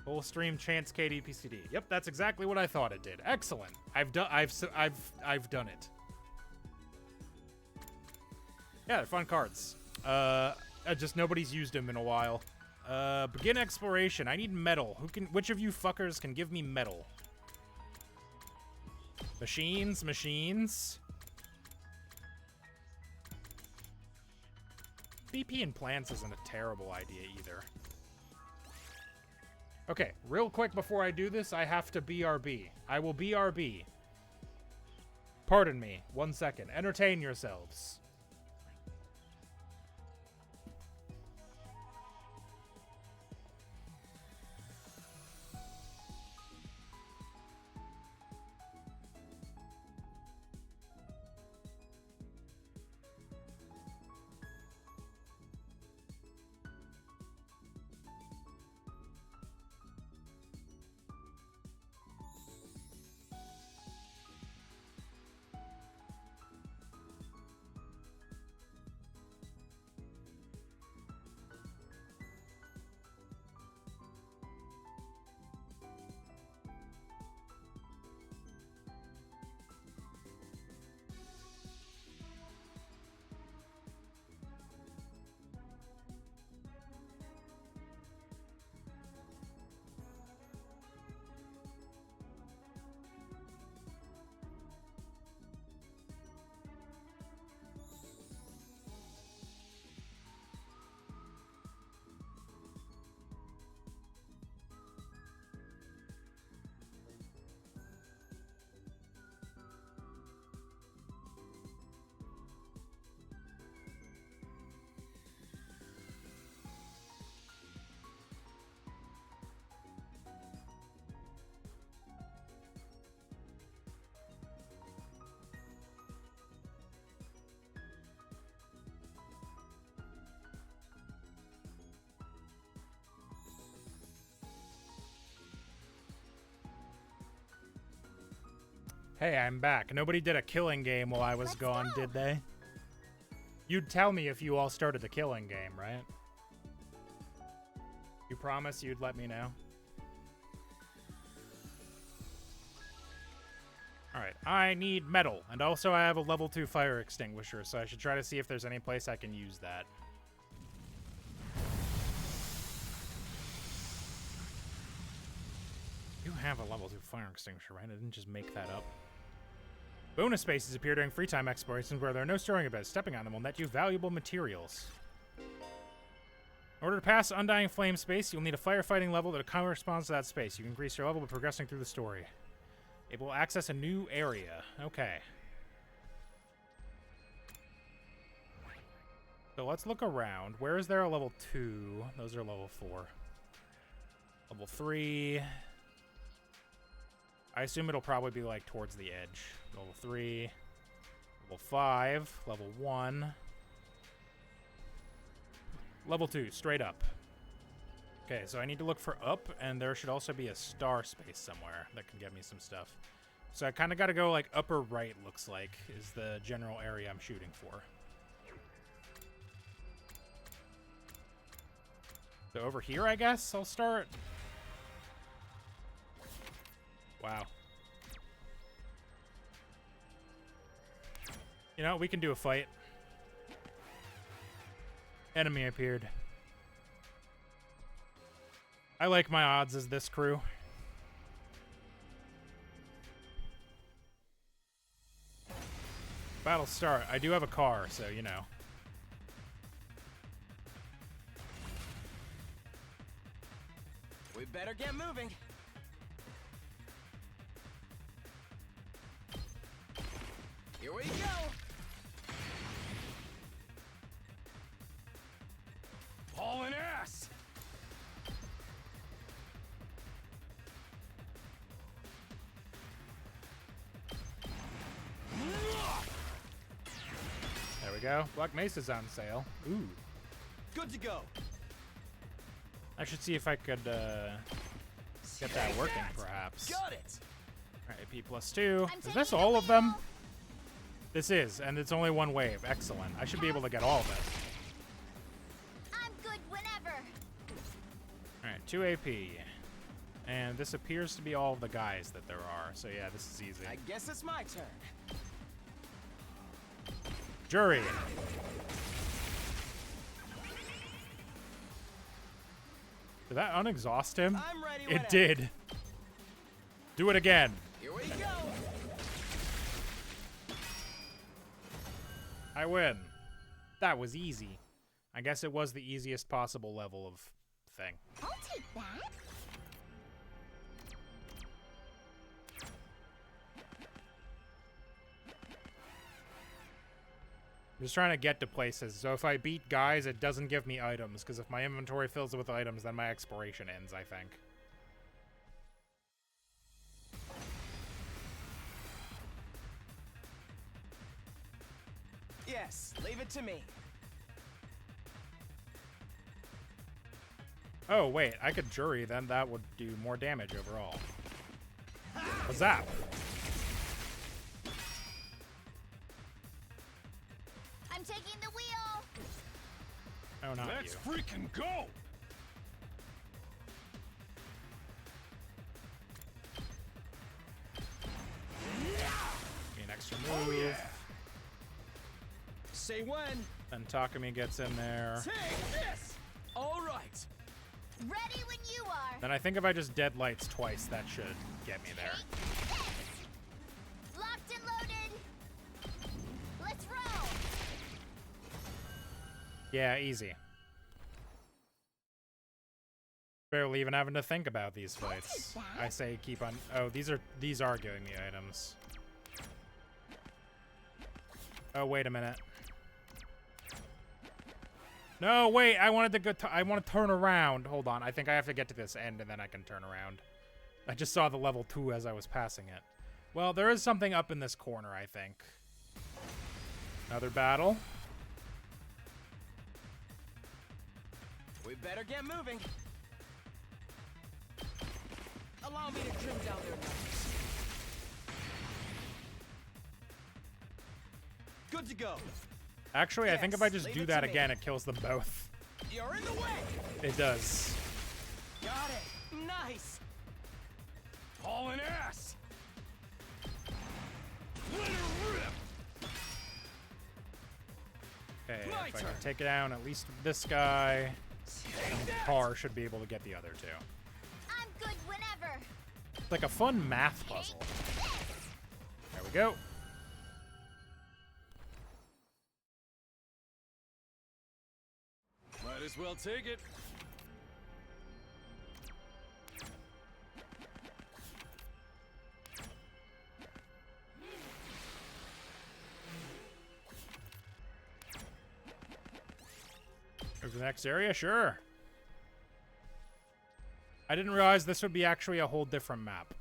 Full stream chants KDPCD. Yep, that's exactly what I thought it did. Excellent. I've done it. Yeah, they're fun cards. Just nobody's used him in a while. Begin exploration. I need metal. Which of you fuckers can give me metal? Machines, machines. BP in plants isn't a terrible idea either. Okay, real quick before I do this, I have to BRB. I will BRB. Pardon me. 1 second. Entertain yourselves. Hey, I'm back. Nobody did a killing game while I was gone, did they? You'd tell me if you all started a killing game, right? You promise you'd let me know? Alright, I need metal, and also I have a level 2 fire extinguisher, so I should try to see if there's any place I can use that. You have a level 2 fire extinguisher, right? I didn't just make that up. Bonus spaces appear during free time explorations where there are no storing events. Stepping on them will net you valuable materials. In order to pass Undying Flame space, you'll need a firefighting level that corresponds to that space. You can increase your level by progressing through the story. It will access a new area. Okay. So let's look around. Where is there a level 2? Those are level 4. Level 3. I assume it'll probably be like towards the edge. Level 3. Level 5. Level 1. Level 2, straight up. Okay, so I need to look for up, and there should also be a star space somewhere that can get me some stuff. So I kind of got to go like upper right, looks like, is the general area I'm shooting for. So over here, I guess, I'll start. Wow. You know, we can do a fight. Enemy appeared. I like my odds as this crew. Battle start. I do have a car, so you know. We better get moving. Here we go. Hauling ass! There we go. Black Mesa's on sale. Ooh. Good to go. I should see if I could get that working, perhaps. Got it. Alright, P+2. I'm Is this taking all the of them? wheel. This is, and it's only one wave. Excellent. I should be able to get all of it. I'm good whenever. Alright, 2 AP. And this appears to be all of the guys that there are. So yeah, this is easy. I guess it's my turn. Did that unexhaust him? I'm ready It whenever. did. Do it again. Here we go. I win. That was easy. I guess it was the easiest possible level of thing. I'll take that. I'm just trying to get to places, so if I beat guys, it doesn't give me items, because if my inventory fills with items, then my exploration ends, I think. Yes, leave it to me. Oh, wait, I could jury, then that would do more damage overall. A zap! I'm taking the wheel. Oh, not Let's you. freaking go! Be an extra move. Say when. Then Takumi gets in there. Take this. All right. Ready when you are. Then I think if I just dead lights twice, that should get me there. Locked and loaded. Let's roll. Yeah, easy. Barely even having to think about these fights. that. I say keep on. Oh, these are giving me items. Oh, wait a minute. No, wait. I wanted to go. I want to turn around. Hold on. I think I have to get to this end and then I can turn around. I just saw the level 2 as I was passing it. Well, there is something up in this corner, I think. Another battle. We better get moving. Allow me to trim down their numbers. Good to go. Actually, I think if I Yes, just leave do it that to me. again, it kills them both. You're in the way. It does. Got it. Nice. Hauling ass! Let her rip! Okay, My if I turn. can take it down at least this guy, Take that. Car should be able to get the other two. I'm good whenever. It's like a fun math puzzle. There we go. Might as well take it. Move to the next area? Sure. I didn't realize this would be actually a whole different map.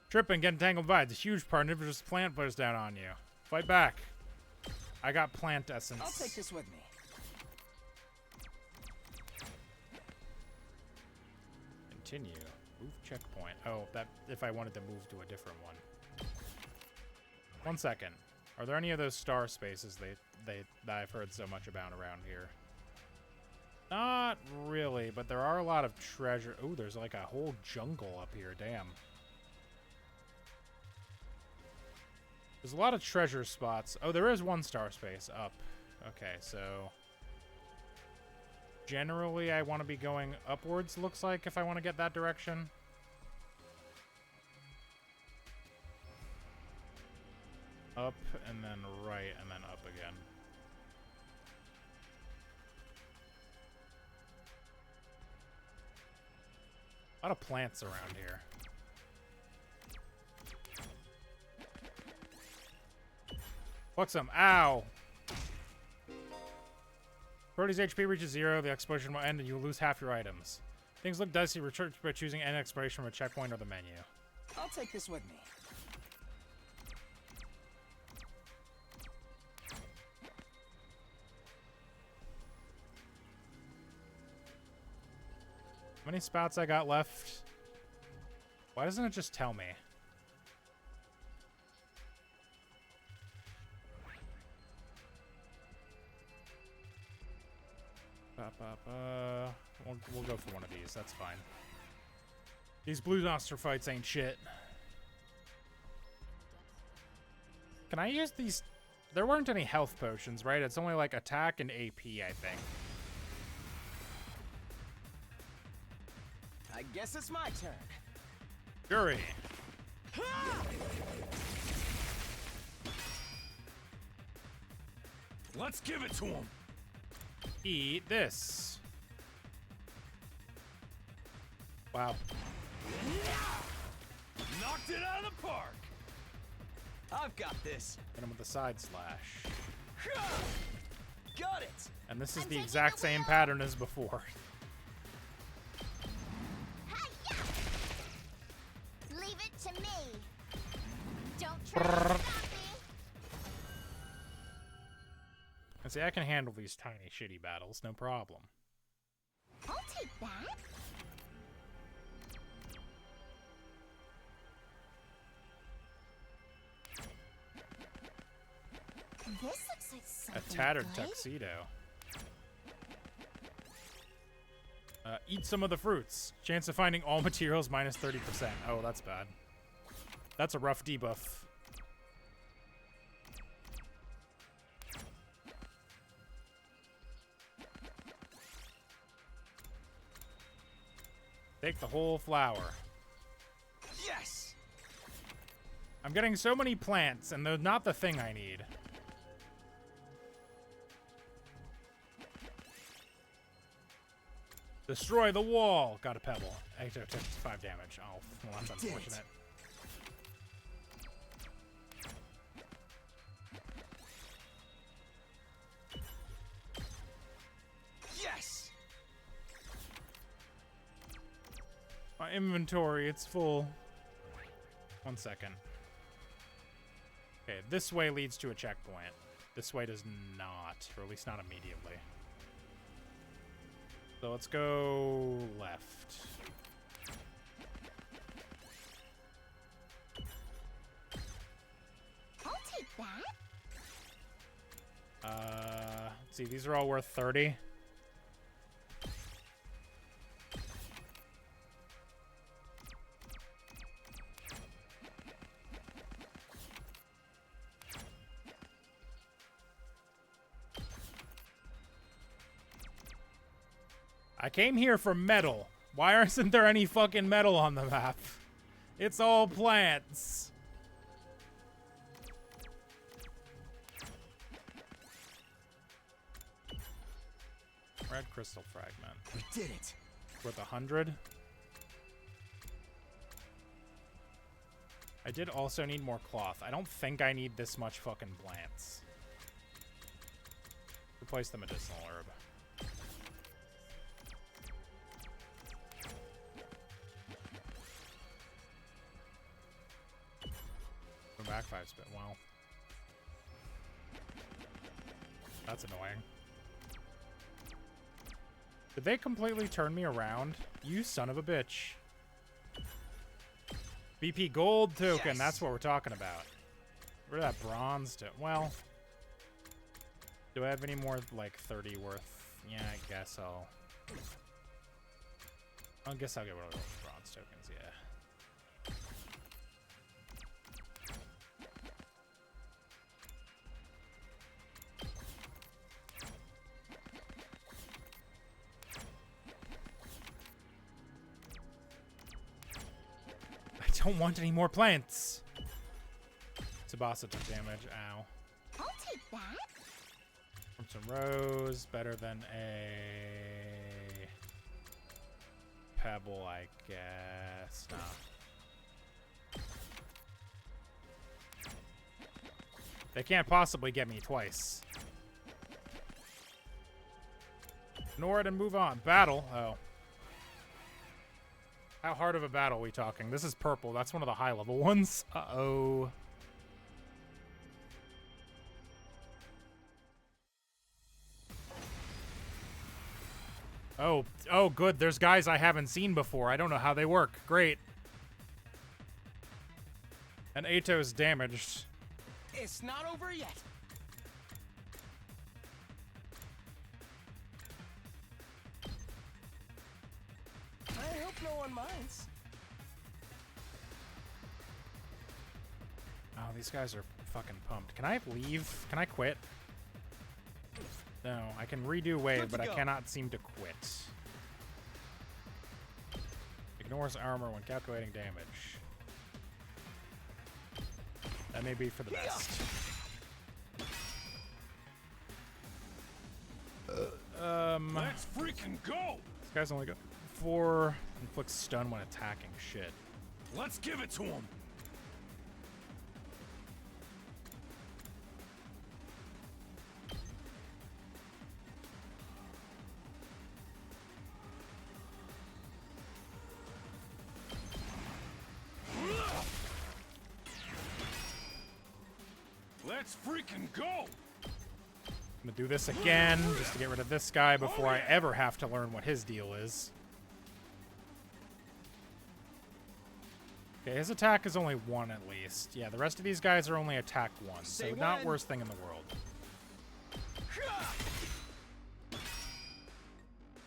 Trip and get entangled by it. It's a huge carnivorous plant puts down on you. Fight back. I got plant essence. I'll take this with me. Continue. Move checkpoint. Oh, that if I wanted to move to a different one. 1 second. Are there any of those star spaces that I've heard so much about around here? Not really, but there are a lot of treasure. Oh, there's like a whole jungle up here. Damn. There's a lot of treasure spots. Oh, there is one star space up. Okay, so generally I want to be going upwards, looks like, if I want to get that direction. Up and then right and then up again. A lot of plants around here. Fuck some. Ow! Brody's HP reaches 0, the exploration will end, and you lose half your items. Things look dicey. Research by choosing end exploration from a checkpoint or the menu. I'll take this with me. How many spots I got left? Why doesn't it just tell me? We'll go for one of these. That's fine. These blue monster fights ain't shit. Can I use these There weren't any health potions, right? It's only like attack and AP, I think. I guess it's my turn. Fury. Let's give it to him. Eat this. Wow. Knocked it out of the park. I've got this. Hit him with a side slash. Got it. And this is I'm the taking exact the same wheel. pattern as before. Hi-ya! Leave it to me. Don't try to stop me. And see, I can handle these tiny, shitty battles, no problem. I'll take that. This looks like A something tattered good. tuxedo. Eat some of the fruits. Chance of finding all materials minus 30%. Oh, that's bad. That's a rough debuff. Take the whole flower. Yes. I'm getting so many plants, and they're not the thing I need. Destroy the wall. Got a pebble. I took 5 damage. Oh, well, that's did it. unfortunate. Yes. My inventory, it's full. 1 second. Okay, this way leads to a checkpoint. This way does not, or at least not immediately. So let's go left. I'll take that. Let's see, these are all worth 30. I came here for metal. Why isn't there any fucking metal on the map? It's all plants. Red crystal fragment. We did it. Worth 100. I did also need more cloth. I don't think I need this much fucking plants. Replace the medicinal herb. Go back 5 spin. Wow. That's annoying. Did they completely turn me around? You son of a bitch. BP gold token, Yes. that's what we're talking about. Where's that bronze to? Well, do I have any more like 30 worth? Yeah, I guess I'll get rid of those bronze tokens, yeah. I don't want any more plants. Tsubasa took damage. Ow. I'll take that. From some rose, better than a pebble, I guess. Nah. They can't possibly get me twice. Ignore it and move on. Battle. Oh. How hard of a battle are we talking? This is purple. That's one of the high level ones. Uh-oh. Oh, good. There's guys I haven't seen before. I don't know how they work. Great. And Ato's damaged. It's not over yet. I hope no one minds. Oh, these guys are fucking pumped. Can I leave? Can I quit? No, I can redo wave, but I cannot seem to quit. Ignores armor when calculating damage. That may be for the best. Let's freaking go! This guy's only got 4 inflicts stun when attacking. Shit. Let's give it to him. Let's freaking go! I'm gonna do this again, just to get rid of this guy before I ever have to learn what his deal is. Okay, his attack is only 1 at least. Yeah, the rest of these guys are only attack 1, so not worst thing in the world.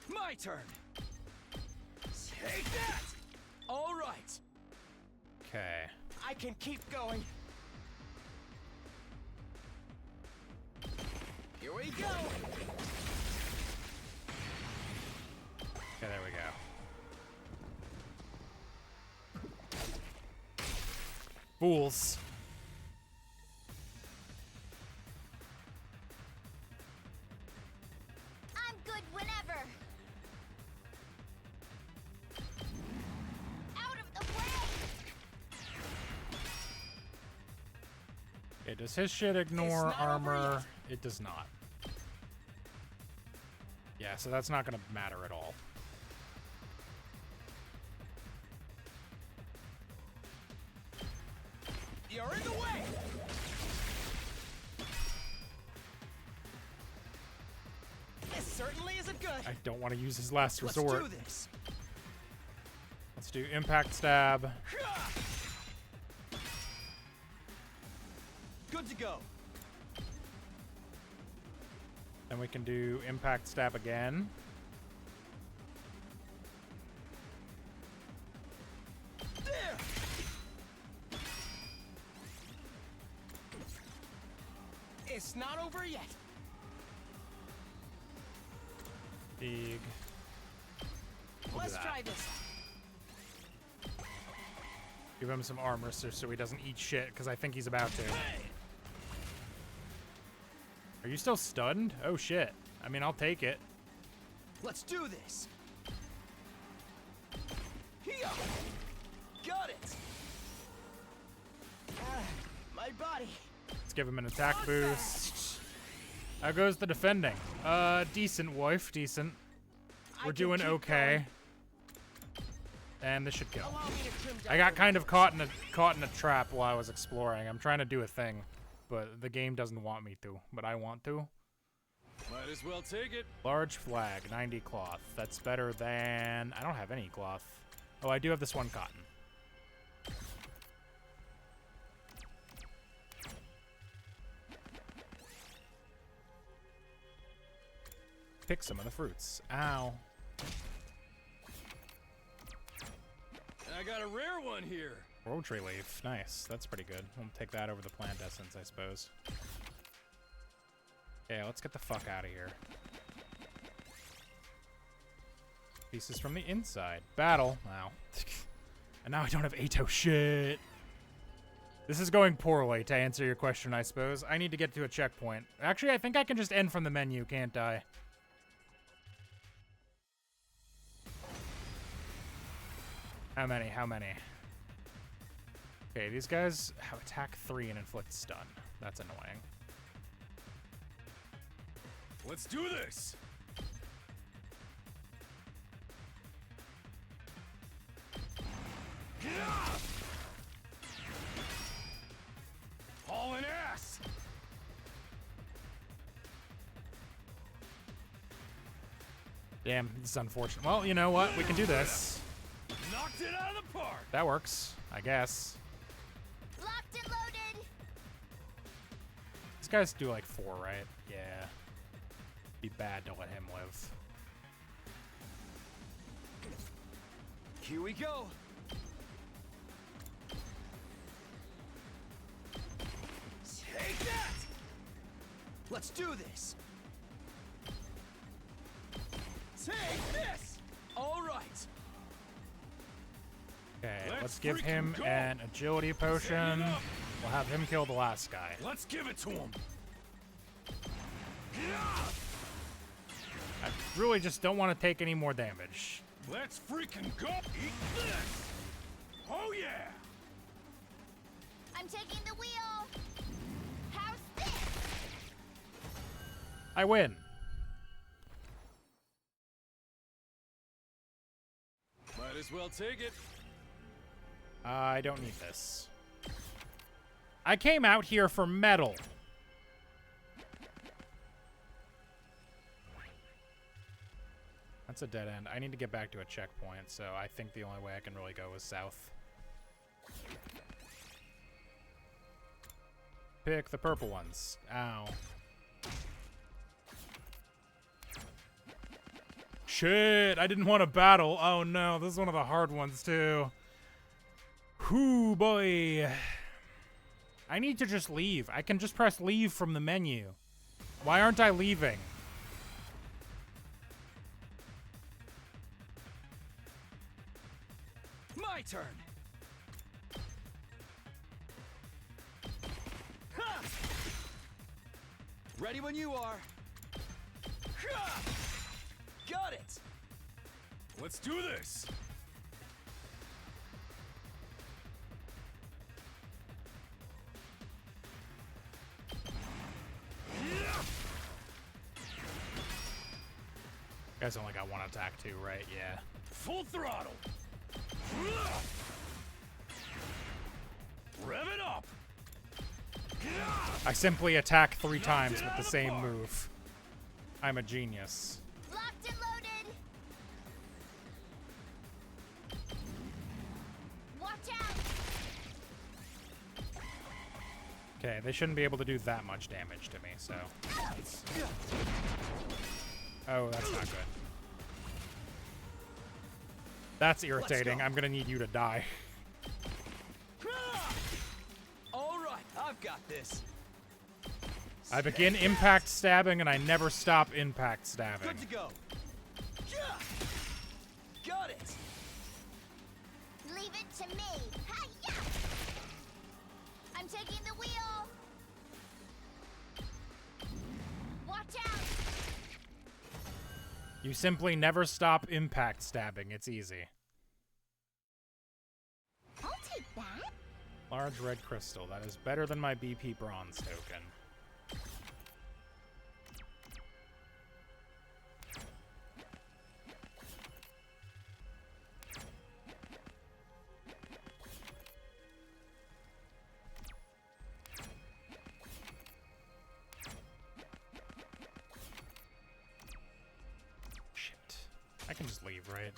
My turn. Take that! All right. Okay. I can keep going. Here we go. Okay, there we go. Fools. I'm good whenever. Out of the way! Okay, does his shit ignore It's not over armor? yet. It does not. Yeah, so that's not gonna matter at all. You're in the way. This certainly isn't good. I don't want to use his last Let's resort. do this. Let's do impact stab. Good to go. Then we can do impact stab again. There. It's not over yet. Big. We'll do Let's that. try this. Give him some armor so he doesn't eat shit, because I think he's about to. Are you still stunned? Oh shit. I mean, I'll take it. Let's do this. Here. Got it. My body. Let's give him an attack boost. How goes the defending? Decent, wife. Decent. We're doing okay. And this should kill. Allow me to trim down I got the kind of caught in a trap while I was exploring. I'm trying to do a thing, but the game doesn't want me to, but I want to. Might as well take it. Large flag, 90 cloth. That's better than... I don't have any cloth. Oh, I do have this one cotton. Pick some of the fruits. Ow. I got a rare one here. World tree leaf. Nice. That's pretty good. We'll take that over the plant essence, I suppose. Okay, let's get the fuck out of here. Pieces from the inside. Battle. Wow. And now I don't have Ato. Shit. This is going poorly, to answer your question, I suppose. I need to get to a checkpoint. Actually, I think I can just end from the menu, can't I? How many? How many? Okay, these guys have attack 3 and inflict stun. That's annoying. Let's do this. Hauling ass. Damn, this is unfortunate. Well, you know what? We can do this. Knocked it out of the park. That works, I guess. Locked and loaded! These guys do like 4, right? Yeah. Be bad to let him live. Here we go. Let's do this. Take this. All right. Okay, Let's let's give freaking him go. an agility potion. We'll have him kill the last guy. Let's give it to him. I really just don't want to take any more damage. Let's freaking go. Eat this. Oh yeah. I'm taking the wheel. How's this? I win. Might as well take it. I don't need this. I came out here for metal. That's a dead end. I need to get back to a checkpoint, so I think the only way I can really go is south. Pick the purple ones. Ow. Shit, I didn't want to battle. Oh no, this is one of the hard ones too. Whoo boy. I need to just leave. I can just press leave from the menu. Why aren't I leaving? My turn. Ha! Ready when you are. Ha! Got it. Let's do this. You guys only got one attack too, right? Yeah. Full throttle. Rev it up. I simply attack 3 times with the same move. I'm a genius. Locked and loaded. Watch out. Okay, they shouldn't be able to do that much damage to me, so. Oh, that's not good. That's irritating. I'm gonna need you to die. All right, I've got this. I begin impact stabbing and I never stop impact stabbing. Good to go. Yeah. Got it. Leave it to me. Hi-ya! I'm taking the wheel. Watch out. You simply never stop impact stabbing. It's easy. I'll take that. Large red crystal. That is better than my BP bronze token. I can just leave, right?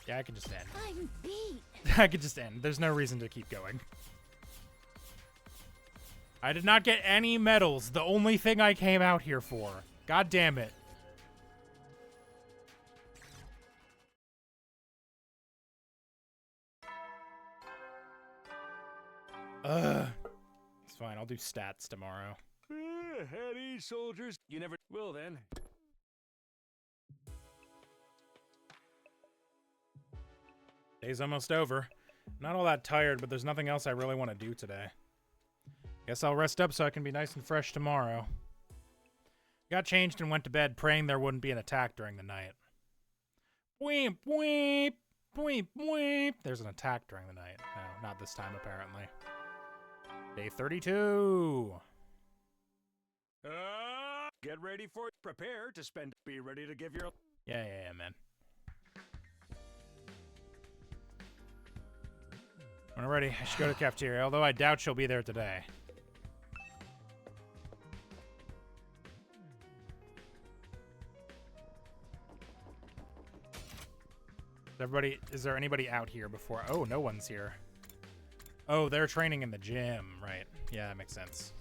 Yeah, I can just end. I'm beat. I could just end. There's no reason to keep going. I did not get any medals. The only thing I came out here for. God damn it. Ugh. It's fine. I'll do stats tomorrow. Heady soldiers. You never will then. Day's almost over. Not all that tired, but there's nothing else I really want to do today. Guess I'll rest up so I can be nice and fresh tomorrow. Got changed and went to bed, praying there wouldn't be an attack during the night. Weep, weep, weep, weep. There's an attack during the night. No, not this time, apparently. Day 32. Get ready for it. Prepare to spend. Be ready to give your. Yeah, man. When I'm ready, I should go to the cafeteria, although I doubt she'll be there today. Is there anybody out here before? Oh, no one's here. Oh, they're training in the gym, right. Yeah, that makes sense.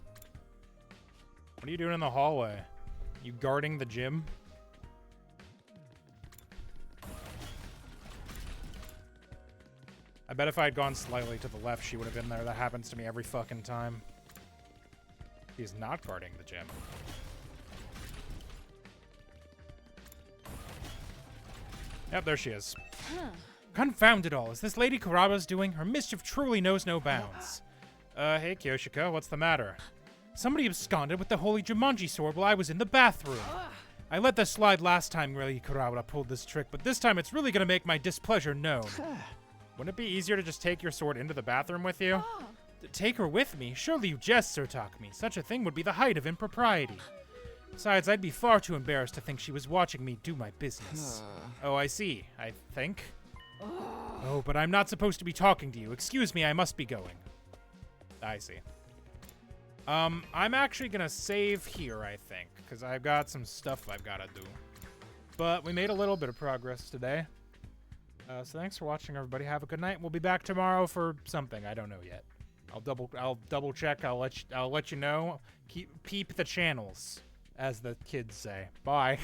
What are you doing in the hallway? You guarding the gym? I bet if I had gone slightly to the left, she would have been there. That happens to me every fucking time. He's not guarding the gym. Yep, there she is. Confound it all. Is this Lady Kuraba's doing? Her mischief truly knows no bounds. Hey, Kyoshika, what's the matter? Somebody absconded with the holy Jumanji sword while I was in the bathroom. I let this slide last time Lady Kuraba pulled this trick, but this time it's really gonna make my displeasure known. Wouldn't it be easier to just take your sword into the bathroom with you? Take her with me? Surely you jest, Sir Takumi. Such a thing would be the height of impropriety. Besides, I'd be far too embarrassed to think she was watching me do my business. Oh, I see, I think. Oh, but I'm not supposed to be talking to you. Excuse me, I must be going. I see. I'm actually gonna save here, I think, because I've got some stuff I've gotta do. But we made a little bit of progress today. So thanks for watching, everybody. Have a good night. We'll be back tomorrow for something. I don't know yet. I'll double check. I'll let you know. Peep the channels, as the kids say. Bye.